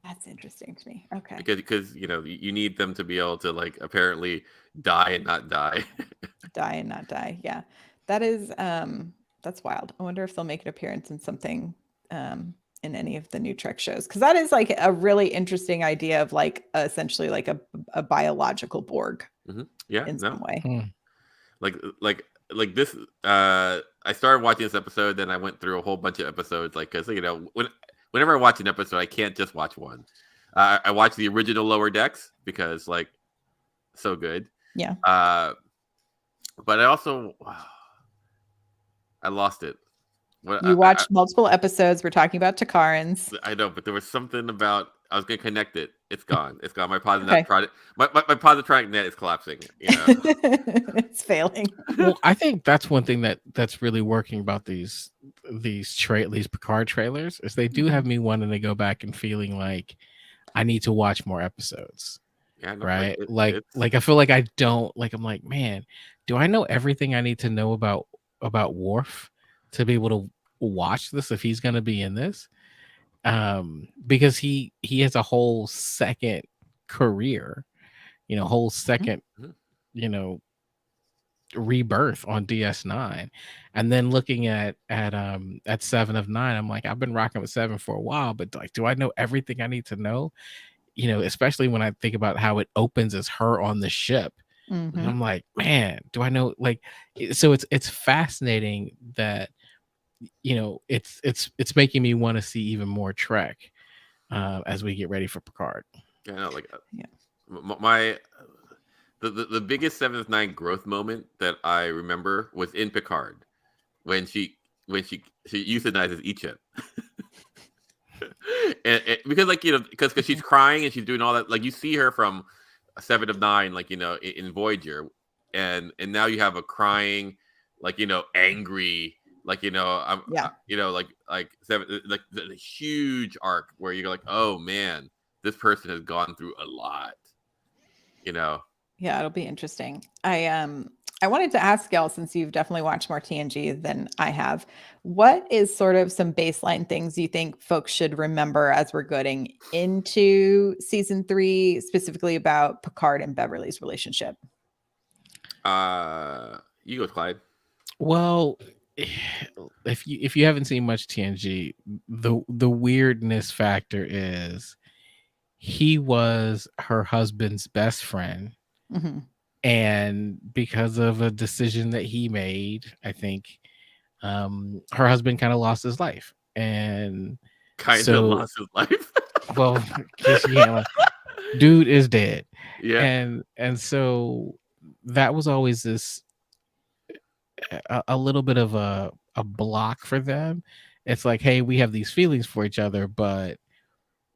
That's interesting to me. Okay. Because you need them to be able to like apparently die and not die. Die and not die. Yeah. That is that's wild. I wonder if they'll make an appearance in something in any of the new Trek shows, because that is like a really interesting idea of like essentially like a biological Borg. Mm-hmm. Yeah, in some way. Like this. I started watching this episode, then I went through a whole bunch of episodes. Like, because whenever I watch an episode, I can't just watch one. I watch the original Lower Decks because like so good. Yeah. But I also I lost it. You watched multiple episodes. We're talking about Takarans. I know, but there was something about I was gonna connect it. It's gone. It's gone. My positronic net is collapsing. It's failing. Well, I think that's one thing that's really working about these Picard trailers is they do have me wanting to go back and feeling like I need to watch more episodes. Yeah, no, right. Like I feel like I don't like. I'm like, man, do I know everything I need to know about Worf to be able to watch this if he's going to be in this? because he has a whole second career, whole second, Mhm. you know, rebirth on DS9. And then looking at Seven of Nine, I'm like, I've been rocking with Seven for a while, but like, do I know everything I need to know? Especially when I think about how it opens as her on the ship. And Mhm. I'm like, man, do I know, like, so it's fascinating that it's making me want to see even more Trek as we get ready for Picard. Yeah, no, like Yeah. my the biggest Seventh Nine growth moment that I remember was in Picard when she euthanizes Icheb. and because like because she's crying and she's doing all that, like you see her from Seven of Nine, like in Voyager, and now you have a crying, like angry, like Yeah. like seven, like the huge arc where you go like, oh man, this person has gone through a lot, you know. Yeah, it'll be interesting. I wanted to ask y'all, since you've definitely watched more TNG than I have, what is sort of some baseline things you think folks should remember as we're getting into season 3, specifically about Picard and Beverly's relationship? You go, Clyde. Well, if you haven't seen much TNG, the weirdness factor is he was her husband's best friend, Hmm. and because of a decision that he made, I think her husband kind of lost his life. And Kind of so, lost his life. well, in case you can't, dude is dead. Yeah. And so that was always this a little bit of a block for them. It's like, hey, we have these feelings for each other, but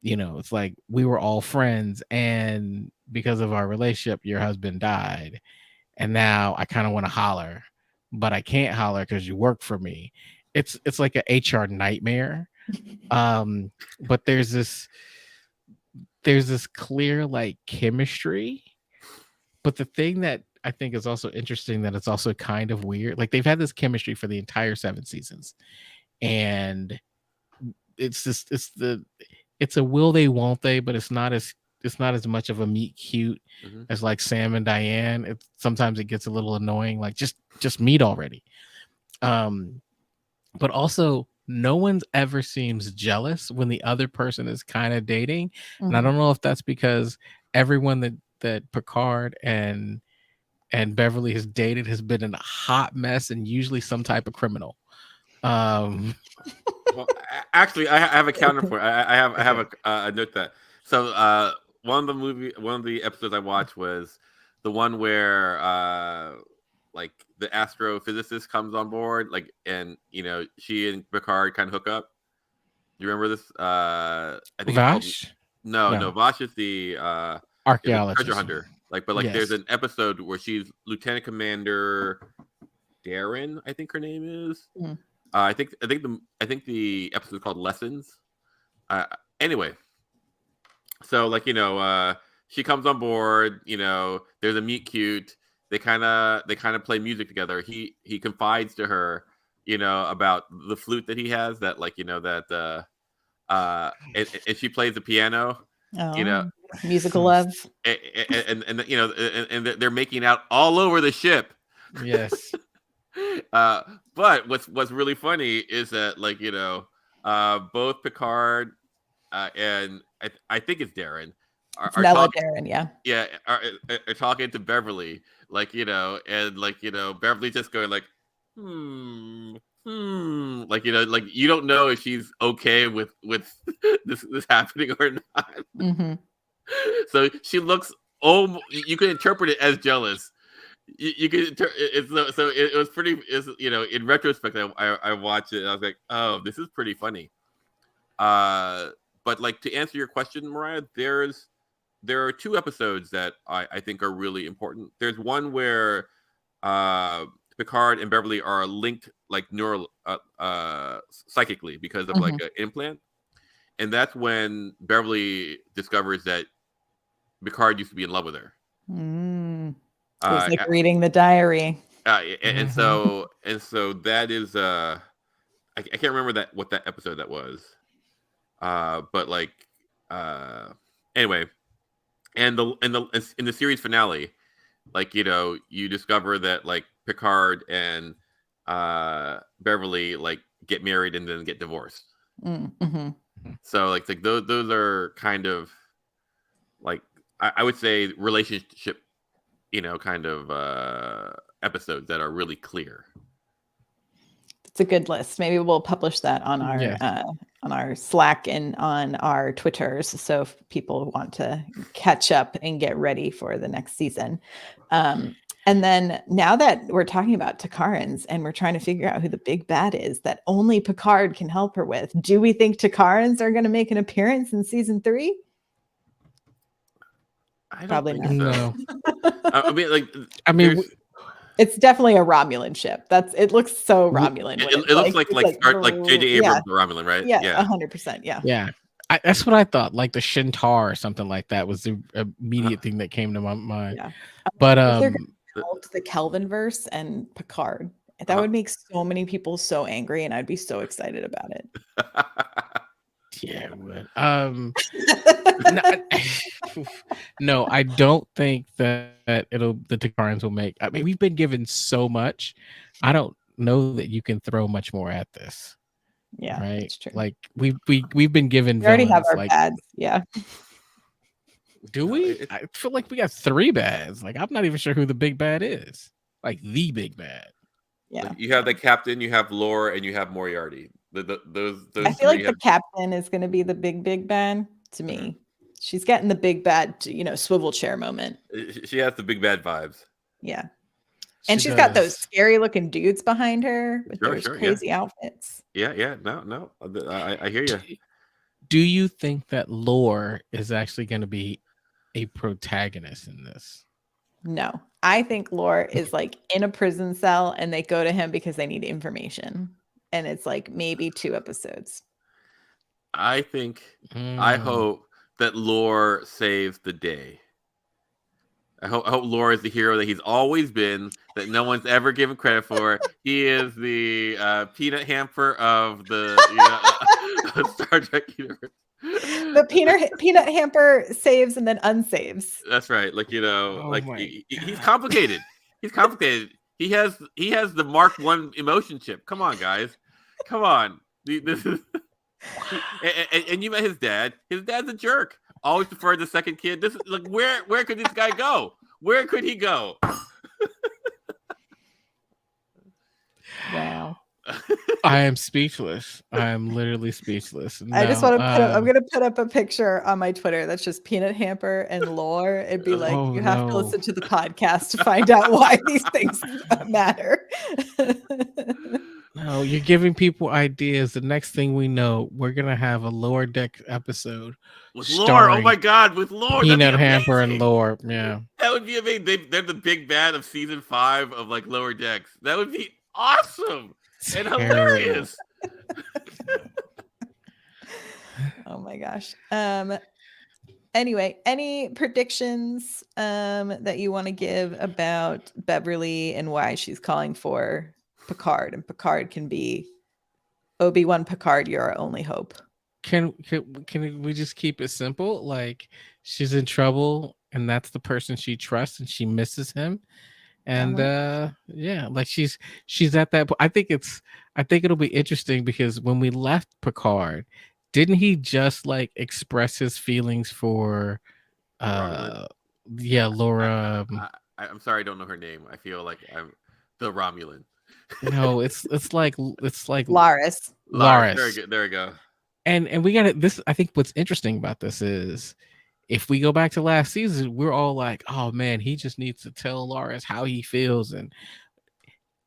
it's like we were all friends, and because of our relationship, your husband died, and now I kind of want to holler, but I can't holler because you work for me. It's like a HR nightmare. But there's this clear like chemistry. But the thing that I think is also interesting, that it's also kind of weird. Like they've had this chemistry for the entire 7 seasons, and it's a will they won't they, but it's not as much of a meet cute Hmm. as like Sam and Diane. Sometimes it gets a little annoying, like just meet already. But also no one's ever seems jealous when the other person is kind of dating. And I Hmm. don't know if that's because everyone that Picard and Beverly has dated has been in a hot mess and usually some type of criminal. Um, Well, actually, I have a counterpoint. I have a note that. So one of the episodes I watched was the one where like the astrophysicist comes on board, like, and she and Picard kind of hook up. You remember this? I think it's called. Vash? No, No. Vosh is the treasure Archaeologist. hunter. But like there's Yes. an episode where she's Lieutenant Commander Darren, I think her name is. Mhm. I think the episode is called Lessons. Anyway, so like she comes on board. There's a meet cute. They kind of play music together. He confides to her, about the flute that he has. That like that and she plays the piano. You know, Oh, musical love. and they're making out all over the ship. Yes. Uh, but what's really funny is that like both Picard and I think it's Darren It's are Nella talking. Darren, yeah. Yeah, are talking to Beverly, like and like Beverly just going like, like like you don't know if she's okay with this happening or not. Hmm. So she looks. Oh, you can interpret it as jealous. You can. So it was pretty. Is in retrospect, I watched it and I was like, oh, this is pretty funny. Uh, but like to answer your question, Myrriah, there are 2 episodes that I think are really important. There's one where uh, Picard and Beverly are linked like psychically because of like Hmm. an implant, and that's when Beverly discovers that Picard used to be in love with her. Mm. It was Uh, like reading the diary. and Mhm. so that is I can't remember what that episode that was. But like, anyway, and in the series finale, like, you know, you discover that like Picard and Beverly like get married and then get divorced. Mm-hmm. So like those are kind of like I would say relationship, you know, kind of episodes that are really clear. It's a good list. Maybe we'll publish that on our Slack and on our Twitters. So if people want to catch up and get ready for the next season. And then now that we're talking about Takarans and we're trying to figure out who the big bad is that only Picard can help her with, do we think Takarans are going to make an appearance in season 3? I don't Probably think not. so. No. I mean, it's definitely a Romulan ship. It looks so Romulan. It looks like J.J. Abrams the Romulan, right? Yeah, 100%. Yeah. That's what I thought. Like the Shintar or something like that was the immediate thing that came to my mind. Yeah. But if they're to the Kelvinverse and Picard, that would make so many people so angry, and I'd be so excited about it. Yeah, it would. No, I don't think that the Takarans will make. I mean, we've been given so much. I don't know that you can throw much more at this. Yeah, right. That's true. Like we've been given. We already have our like, bads. Yeah. Do we? I feel like we got 3 bads. Like I'm not even sure who the big bad is. Like the big bad. Yeah. Like, you have the captain, you have Lore, and you have Moriarty. Those I feel like the captain is going to be the big bad to me. Mm-hmm. She's getting the big bad, swivel chair moment. She has the big bad vibes. Yeah. And she's got those scary looking dudes behind her with those crazy outfits. Yeah. No. I hear you. Do you think that Lore is actually going to be a protagonist in this? No. I think Lore is like in a prison cell and they go to him because they need information. And it's like maybe 2 episodes. I think, I hope that Lore saves the day. I hope Lore is the hero that he's always been, that no one's ever given credit for. He is the peanut hamper of the Star Trek universe. The peanut hamper saves and then unsaves. That's right. Like, he's complicated. He's complicated. He has the Mark 1 emotion chip. Come on, guys. Come on. This is and you met his dad. His dad's a jerk. Always preferred the second kid. This is like where could this guy go? Where could he go? Wow. I am speechless. I am literally speechless. I just want to I'm going to put up a picture on my Twitter that's just peanut hamper and Lore. It'd be like, you have to listen to the podcast to find out why these things matter. No, you're giving people ideas. The next thing we know, we're going to have a Lower Deck episode. With Lore, oh my God, with Lore. Peanut hamper and Lore, yeah. That would be amazing. They're the big bad of season 5 of like Lower Decks. That would be awesome. And hilarious. Oh my gosh. Anyway, any predictions that you want to give about Beverly and why she's calling for Picard, and Picard can be Obi-Wan Picard, you're our only hope? Can we just keep it simple? Like she's in trouble and that's the person she trusts and she misses him. And like she's at that point. I think it'll be interesting because when we left Picard, didn't he just like express his feelings for Laura? I'm sorry, I don't know her name. I feel like I'm the Romulan. No, it's like Laris. There we go. And we got this. I think what's interesting about this is, if we go back to last season, we're all like, oh man, he just needs to tell Laris how he feels. And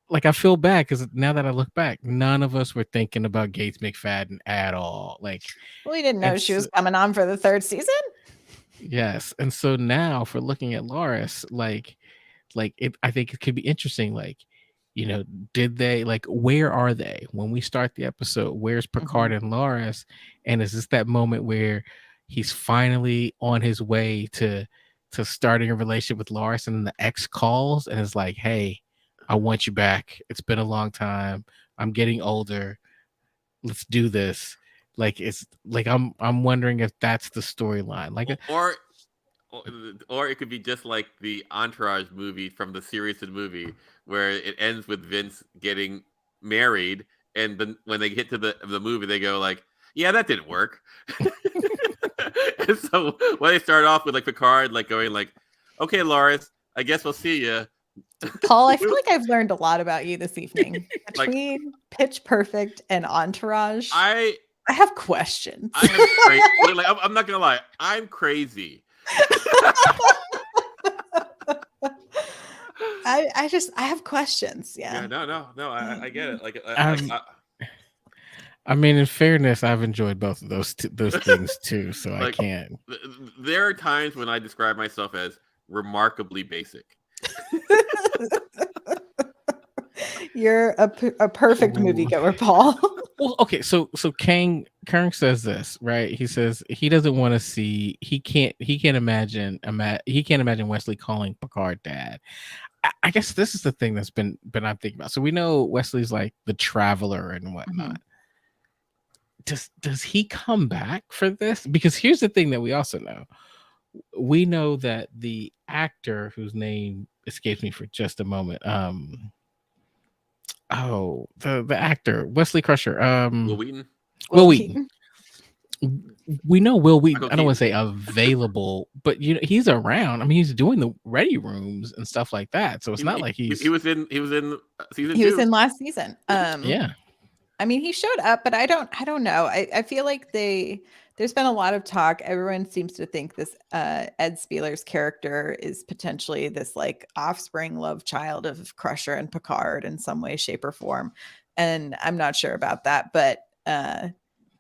like, I feel bad because now that I look back, none of us were thinking about Gates McFadden at all. Like, we didn't know she was coming on for the 3rd season. Yes. And so now for looking at Laris, I think it could be interesting. Like, did they where are they when we start the episode? Where's Picard and Laris? And is this that moment where he's finally on his way to starting a relationship with Laris, and the ex calls and is like, hey, I want you back. It's been a long time. I'm getting older. Let's do this. Like it's like I'm wondering if that's the storyline. Like or it could be just like the Entourage movie from the series of the movie where it ends with Vince getting married, and then when they get to the movie, they go like, "Yeah, that didn't work." And so when they start off with like Picard, like going like, "Okay, Loris, I guess we'll see you." Paul, I feel like I've learned a lot about you this evening. Like- Between Pitch Perfect and Entourage, I I have questions. I am crazy. Like I'm not gonna lie, I'm crazy. I have questions. Yeah, Yeah. no. I get it. Like, I mean, in fairness, I've enjoyed both of those things too, so I like, can't. there are times when I describe myself as remarkably basic. You're a perfect moviegoer, Paul. Well, okay, so Kang says this, right? He says he doesn't want to see. He can't imagine Wesley calling Picard dad. I guess this is the thing that's been I'm thinking about. So we know Wesley's like the traveler and whatnot. Does he come back for this? Because here's the thing that we also know. We know that the actor whose name escapes me for just a moment. The actor Wesley Crusher. Will Wheaton. Will Wheaton. We know Will Wheaton. Michael I don't want to say available, but you know he's around. I mean, he's doing the ready rooms and stuff like that. So it's not like he was in season 2. He was in last season. Yeah. I mean, he showed up, but I don't know. I feel like there's been a lot of talk. Everyone seems to think this Ed Spieler's character is potentially this like offspring love child of Crusher and Picard in some way, shape, or form. And I'm not sure about that. But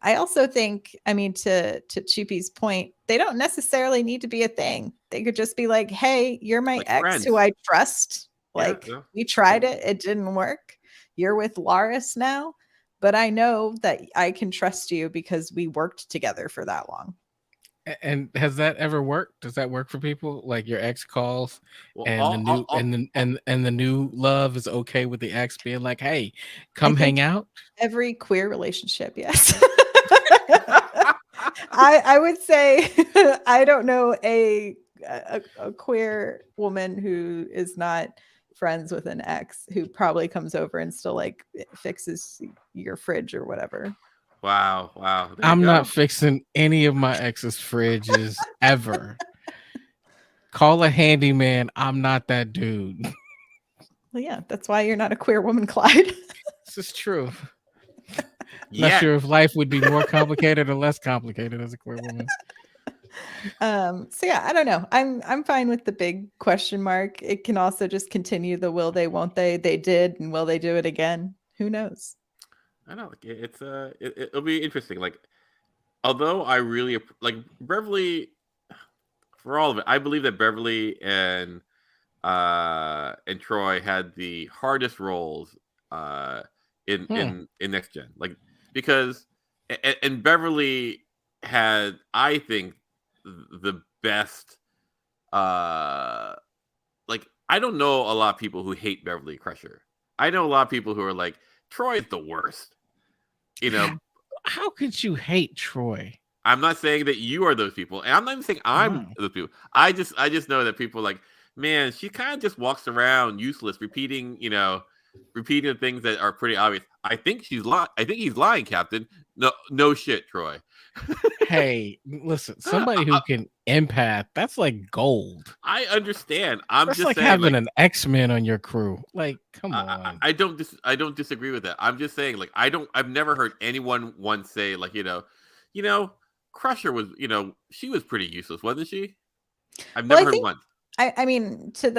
I also think, I mean, to Cheapy's point, they don't necessarily need to be a thing. They could just be like, hey, you're my Like ex friends. who I trust. Yeah, Like yeah. we tried it. It didn't work. You're with Loris now. But I know that I can trust you because we worked together for that long. And has that ever worked? Does that work for people? Like your ex calls Well, and the new love is okay with the ex being like, "Hey, come think hang out." Every queer relationship, yes. I would say I don't know a queer woman who is not friends with an ex who probably comes over and still like fixes your fridge or whatever. Wow. There I'm you not go. fixing any of my ex's fridges ever. Call a handyman. I'm not that dude. Well, yeah, that's why you're not a queer woman, Clyde. This is true. Yeah. Not sure if life would be more complicated or less complicated as a queer woman. So yeah, I don't know. I'm fine with the big question mark. It can also just continue the will they, won't they? They did, and will they do it again? Who knows? I know. Like, it'll be interesting. Like, although I really like Beverly for all of it, I believe that Beverly and Troy had the hardest roles in Next Gen. Like because and Beverly had, I think, the best. Like I don't know a lot of people who hate Beverly Crusher. I know a lot of people who are like, Troy is the worst. You know, How could you hate Troy? I'm not saying that you are those people, and I'm not even saying I'm those people. I just know that people are like, man, she kind of just walks around useless, repeating the things that are pretty obvious. I think she's lying. I think he's lying, Captain. No shit, Troy. Hey, listen, somebody who can empath, that's like gold. I understand. I'm That's just like saying, having an X-Men on your crew. Like, come on. I don't disagree with that. I'm just saying, like, I've never heard anyone once say, like, Crusher was, she was pretty useless, wasn't she? I've never heard once. I mean, to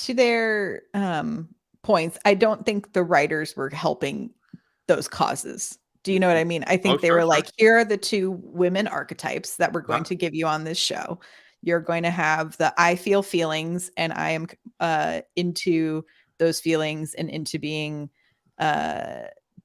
their points, I don't think the writers were helping those causes. Do you know what I mean? I think they were like, here are the two women archetypes that we're going to give you on this show. You're going to have the I feel feelings, and I am into those feelings and into being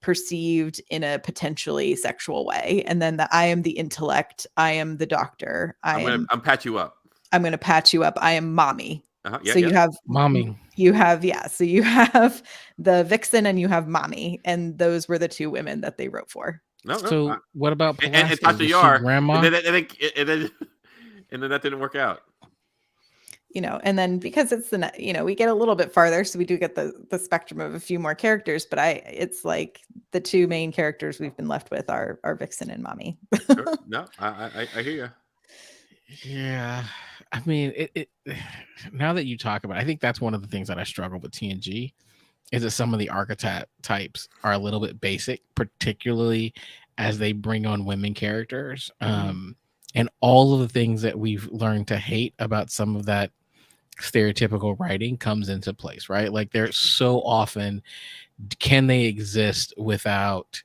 perceived in a potentially sexual way. And then I am the intellect. I am the doctor. I'm patch you up. I'm going to patch you up. I am mommy. Yeah, so you have mommy. So you have the vixen and you have mommy, and those were the two women that they wrote for. No, So what about and Pulaski? Tasha Was she Yar, grandma? and then that didn't work out. And then because it's we get a little bit farther, so we do get the spectrum of a few more characters, but it's like the two main characters we've been left with are Vixen and Mommy. Sure. No, I hear you. Yeah, I mean, it now that you talk about it, I think that's one of the things that I struggle with TNG is that some of the archetypes are a little bit basic, particularly as they bring on women characters. And all of the things that we've learned to hate about some of that stereotypical writing comes into place, right? Like they're so often, can they exist without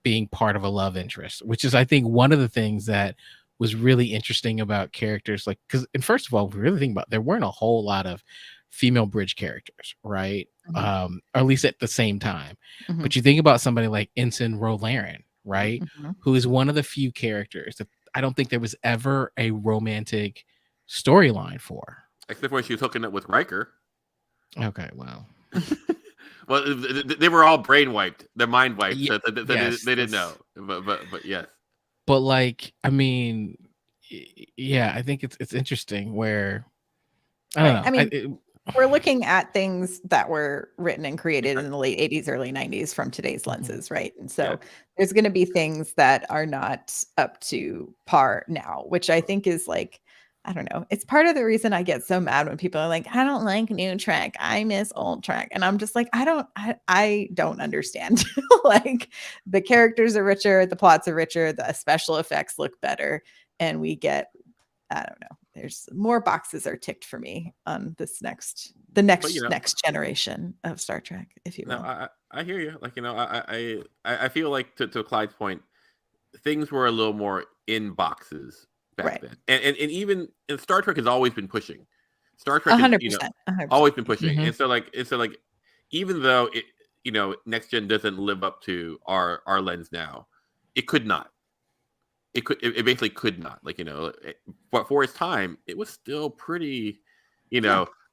being part of a love interest, which is, I think, one of the things that was really interesting about characters. Like, and first of all, if we really think about, there weren't a whole lot of female bridge characters, right? Or at least at the same time. But you think about somebody like Ensign Rolaren, right? Who is one of the few characters that I don't think there was ever a romantic storyline for. Except when she was hooking up with Riker. Okay, well. Well, they were all brain wiped. Their mind wiped. So Yes, they didn't know. But yes. But like, I mean, yeah, I think it's interesting where I don't know. I mean, we're looking at things that were written and created in the late 80s, early 90s from today's lenses, right? And so there's going to be things that are not up to par now, which I think is like, I don't know. It's part of the reason I get so mad when people are like, I don't like new Trek. I miss old Trek. And I'm just like, I don't understand. Like the characters are richer, the plots are richer, the special effects look better. And we get, I don't know. There's more boxes are ticked for me on the next generation of Star Trek, if you will. No, I hear you. Like, I feel like to Clyde's point, things were a little more in boxes back then. And even Star Trek has always been pushing. Star Trek 100%, always been pushing. And so like even though it Next Gen doesn't live up to our lens now, it could not. It basically could not. Like, but for its time, it was still pretty,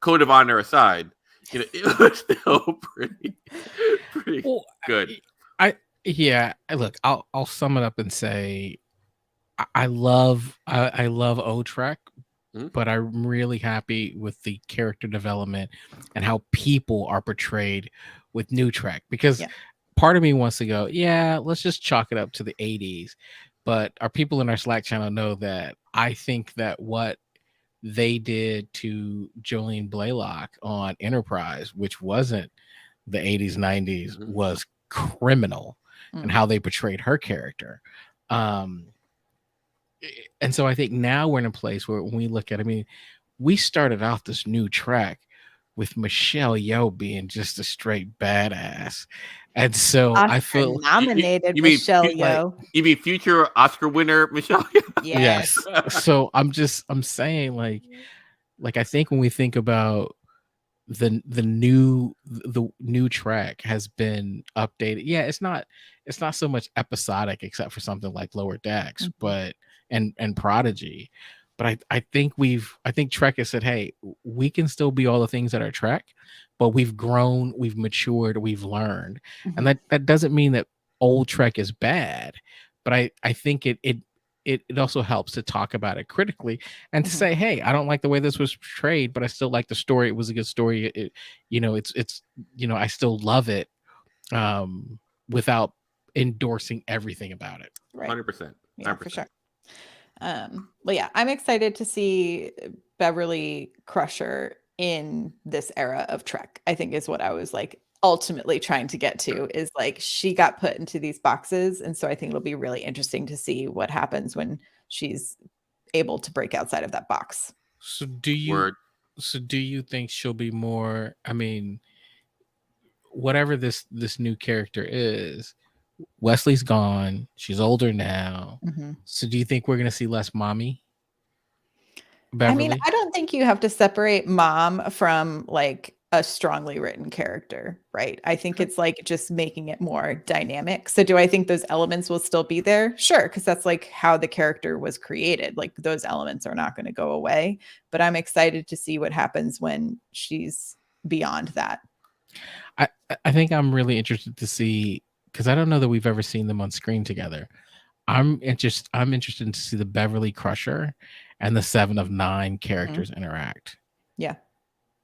code of honor aside, it was still pretty good. Look, I'll sum it up and say I love old Trek, but I'm really happy with the character development and how people are portrayed with new Trek, because part of me wants to go, let's just chalk it up to the 80s. But our people in our Slack channel know that I think that what they did to Jolene Blaylock on Enterprise, which wasn't the 80s, 90s, was criminal, and how they portrayed her character. And so I think now we're in a place where when we look at, we started off this new Trek with Michelle Yeoh being just a straight badass. And so I feel nominated Michelle Yeoh. You mean future Oscar winner Michelle Yeoh? Yes. So I'm saying like I think when we think about the new Trek has been updated. Yeah, it's not so much episodic except for something like Lower Decks, but and Prodigy. But I think Trek has said, hey, we can still be all the things that are Trek, but we've grown, we've matured, we've learned. And that doesn't mean that old Trek is bad, but I think it also helps to talk about it critically and to say, hey, I don't like the way this was portrayed, but I still like the story. It was a good story. It's I still love it without endorsing everything about it. Right. 100%. Yeah, for sure. Well, yeah, I'm excited to see Beverly Crusher in this era of Trek, I think is what I was like ultimately trying to get to, is like she got put into these boxes. And so I think it'll be really interesting to see what happens when she's able to break outside of that box. So do you think she'll be more, whatever this new character is, Wesley's gone. She's older now. So do you think we're going to see less Mommy? Beverly? I don't think you have to separate Mom from like a strongly written character, right? I think it's like just making it more dynamic. So do I think those elements will still be there? Sure, because that's like how the character was created. Like those elements are not going to go away. But I'm excited to see what happens when she's beyond that. I think I'm really interested to see because I don't know that we've ever seen them on screen together. I'm interested to see the Beverly Crusher and the 7 of 9 characters interact. Yeah.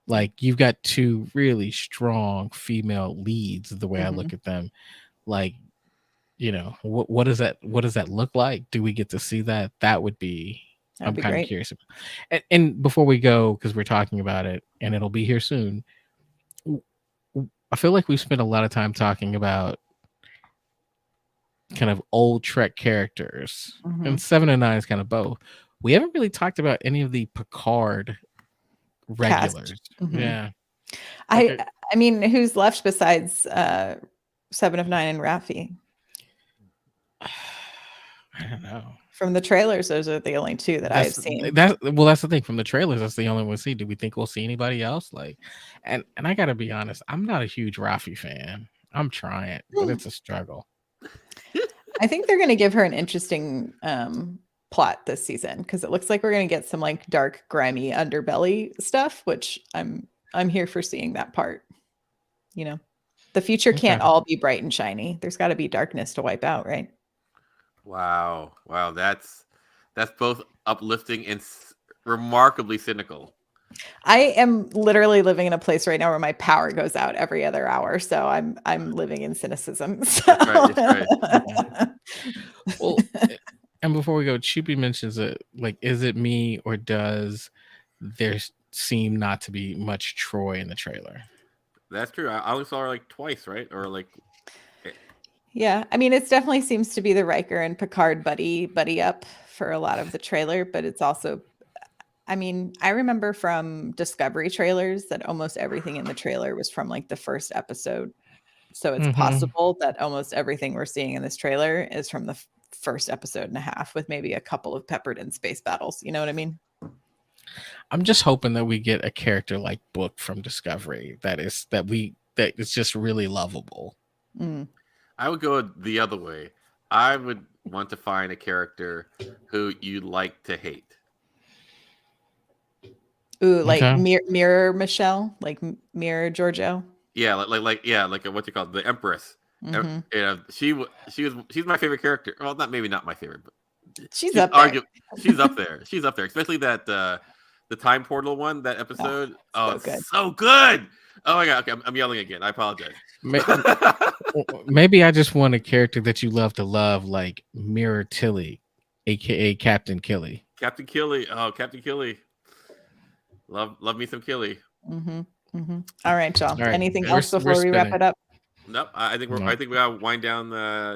Like, you've got two really strong female leads, the way I Mm-hmm. look at them. Like, you know, what does that look like? Do we get to see that? That would be, That'd I'm be kind of great. curious. And before we go, because we're talking about it and it'll be here soon, I feel like we've spent a lot of time talking about kind of old Trek characters, Mhm. and 7 and 9 is kind of both. We haven't really talked about any of the Picard regulars. Mhm. Yeah. I mean, who's left besides 7 of 9 and Raffi? I don't know. From the trailers, those are the only two that I've seen. That's the thing. From the trailers, that's the only one we see. Do we think we'll see anybody else? Like, and I gotta be honest, I'm not a huge Raffi fan. I'm trying, but it's a struggle. I think they're going to give her an interesting plot this season, because it looks like we're going to get some like dark, grimy underbelly stuff, which I'm here for seeing that part. You know, the future can't all be bright and shiny. There's got to be darkness to wipe out, right? Wow, that's both uplifting and remarkably cynical. I am literally living in a place right now where my power goes out every other hour, so I'm living in cynicism. So. That's right. Well, and before we go, Chupi mentions it. Like, is it me, or does there seem not to be much Troy in the trailer? That's true. I only saw her like twice, right? Or like. Yeah, I mean, it definitely seems to be the Riker and Picard buddy up for a lot of the trailer, but it's also, I mean, I remember from Discovery trailers that almost everything in the trailer was from like the first episode. So it's possible that almost everything we're seeing in this trailer is from the first episode and a half, with maybe a couple of peppered in space battles. You know what I mean? I'm just hoping that we get a character like Book from Discovery that is just really lovable. I would go the other way. I would want to find a character who you like to hate. Ooh, like Mirror Michelle, like Mirror Giorgio. Yeah, like what you call it, the Empress. You know, she's my favorite character. Well, not my favorite, but she's up there. She's up there. She's up there, especially that the time portal one, that episode. So good. So good. Oh my god, okay, I'm yelling again. I apologize. Maybe I just want a character that you love to love, like Mirror Tilly, aka Captain Killy. Captain Killy. Oh, Captain Killy. Love me some Killy. All right, Joel. Right. Anything else before we wrap it up? Nope. I think we gotta wind down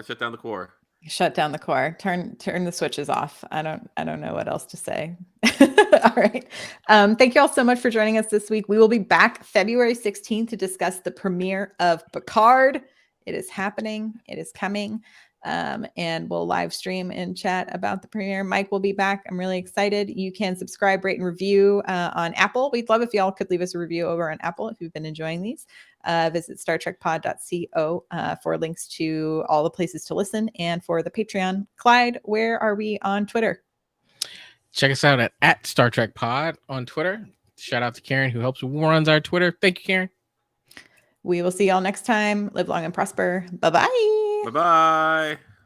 shut down the core. Shut down the core. Turn the switches off. I don't know what else to say. All right. Thank you all so much for joining us this week. We will be back February 16th to discuss the premiere of Picard. It is happening. It is coming. And we'll live stream and chat about the premiere. Mike will be back. I'm really excited. You can subscribe, rate, and review on Apple. We'd love if y'all could leave us a review over on Apple if you've been enjoying these. Visit StarTrekPod.co for links to all the places to listen and for the Patreon. Clyde, where are we on Twitter? Check us out at Star Trek Pod on Twitter. Shout out to Karen, who runs our Twitter. Thank you, Karen. We will see y'all next time. Live long and prosper. Bye-bye. Bye-bye.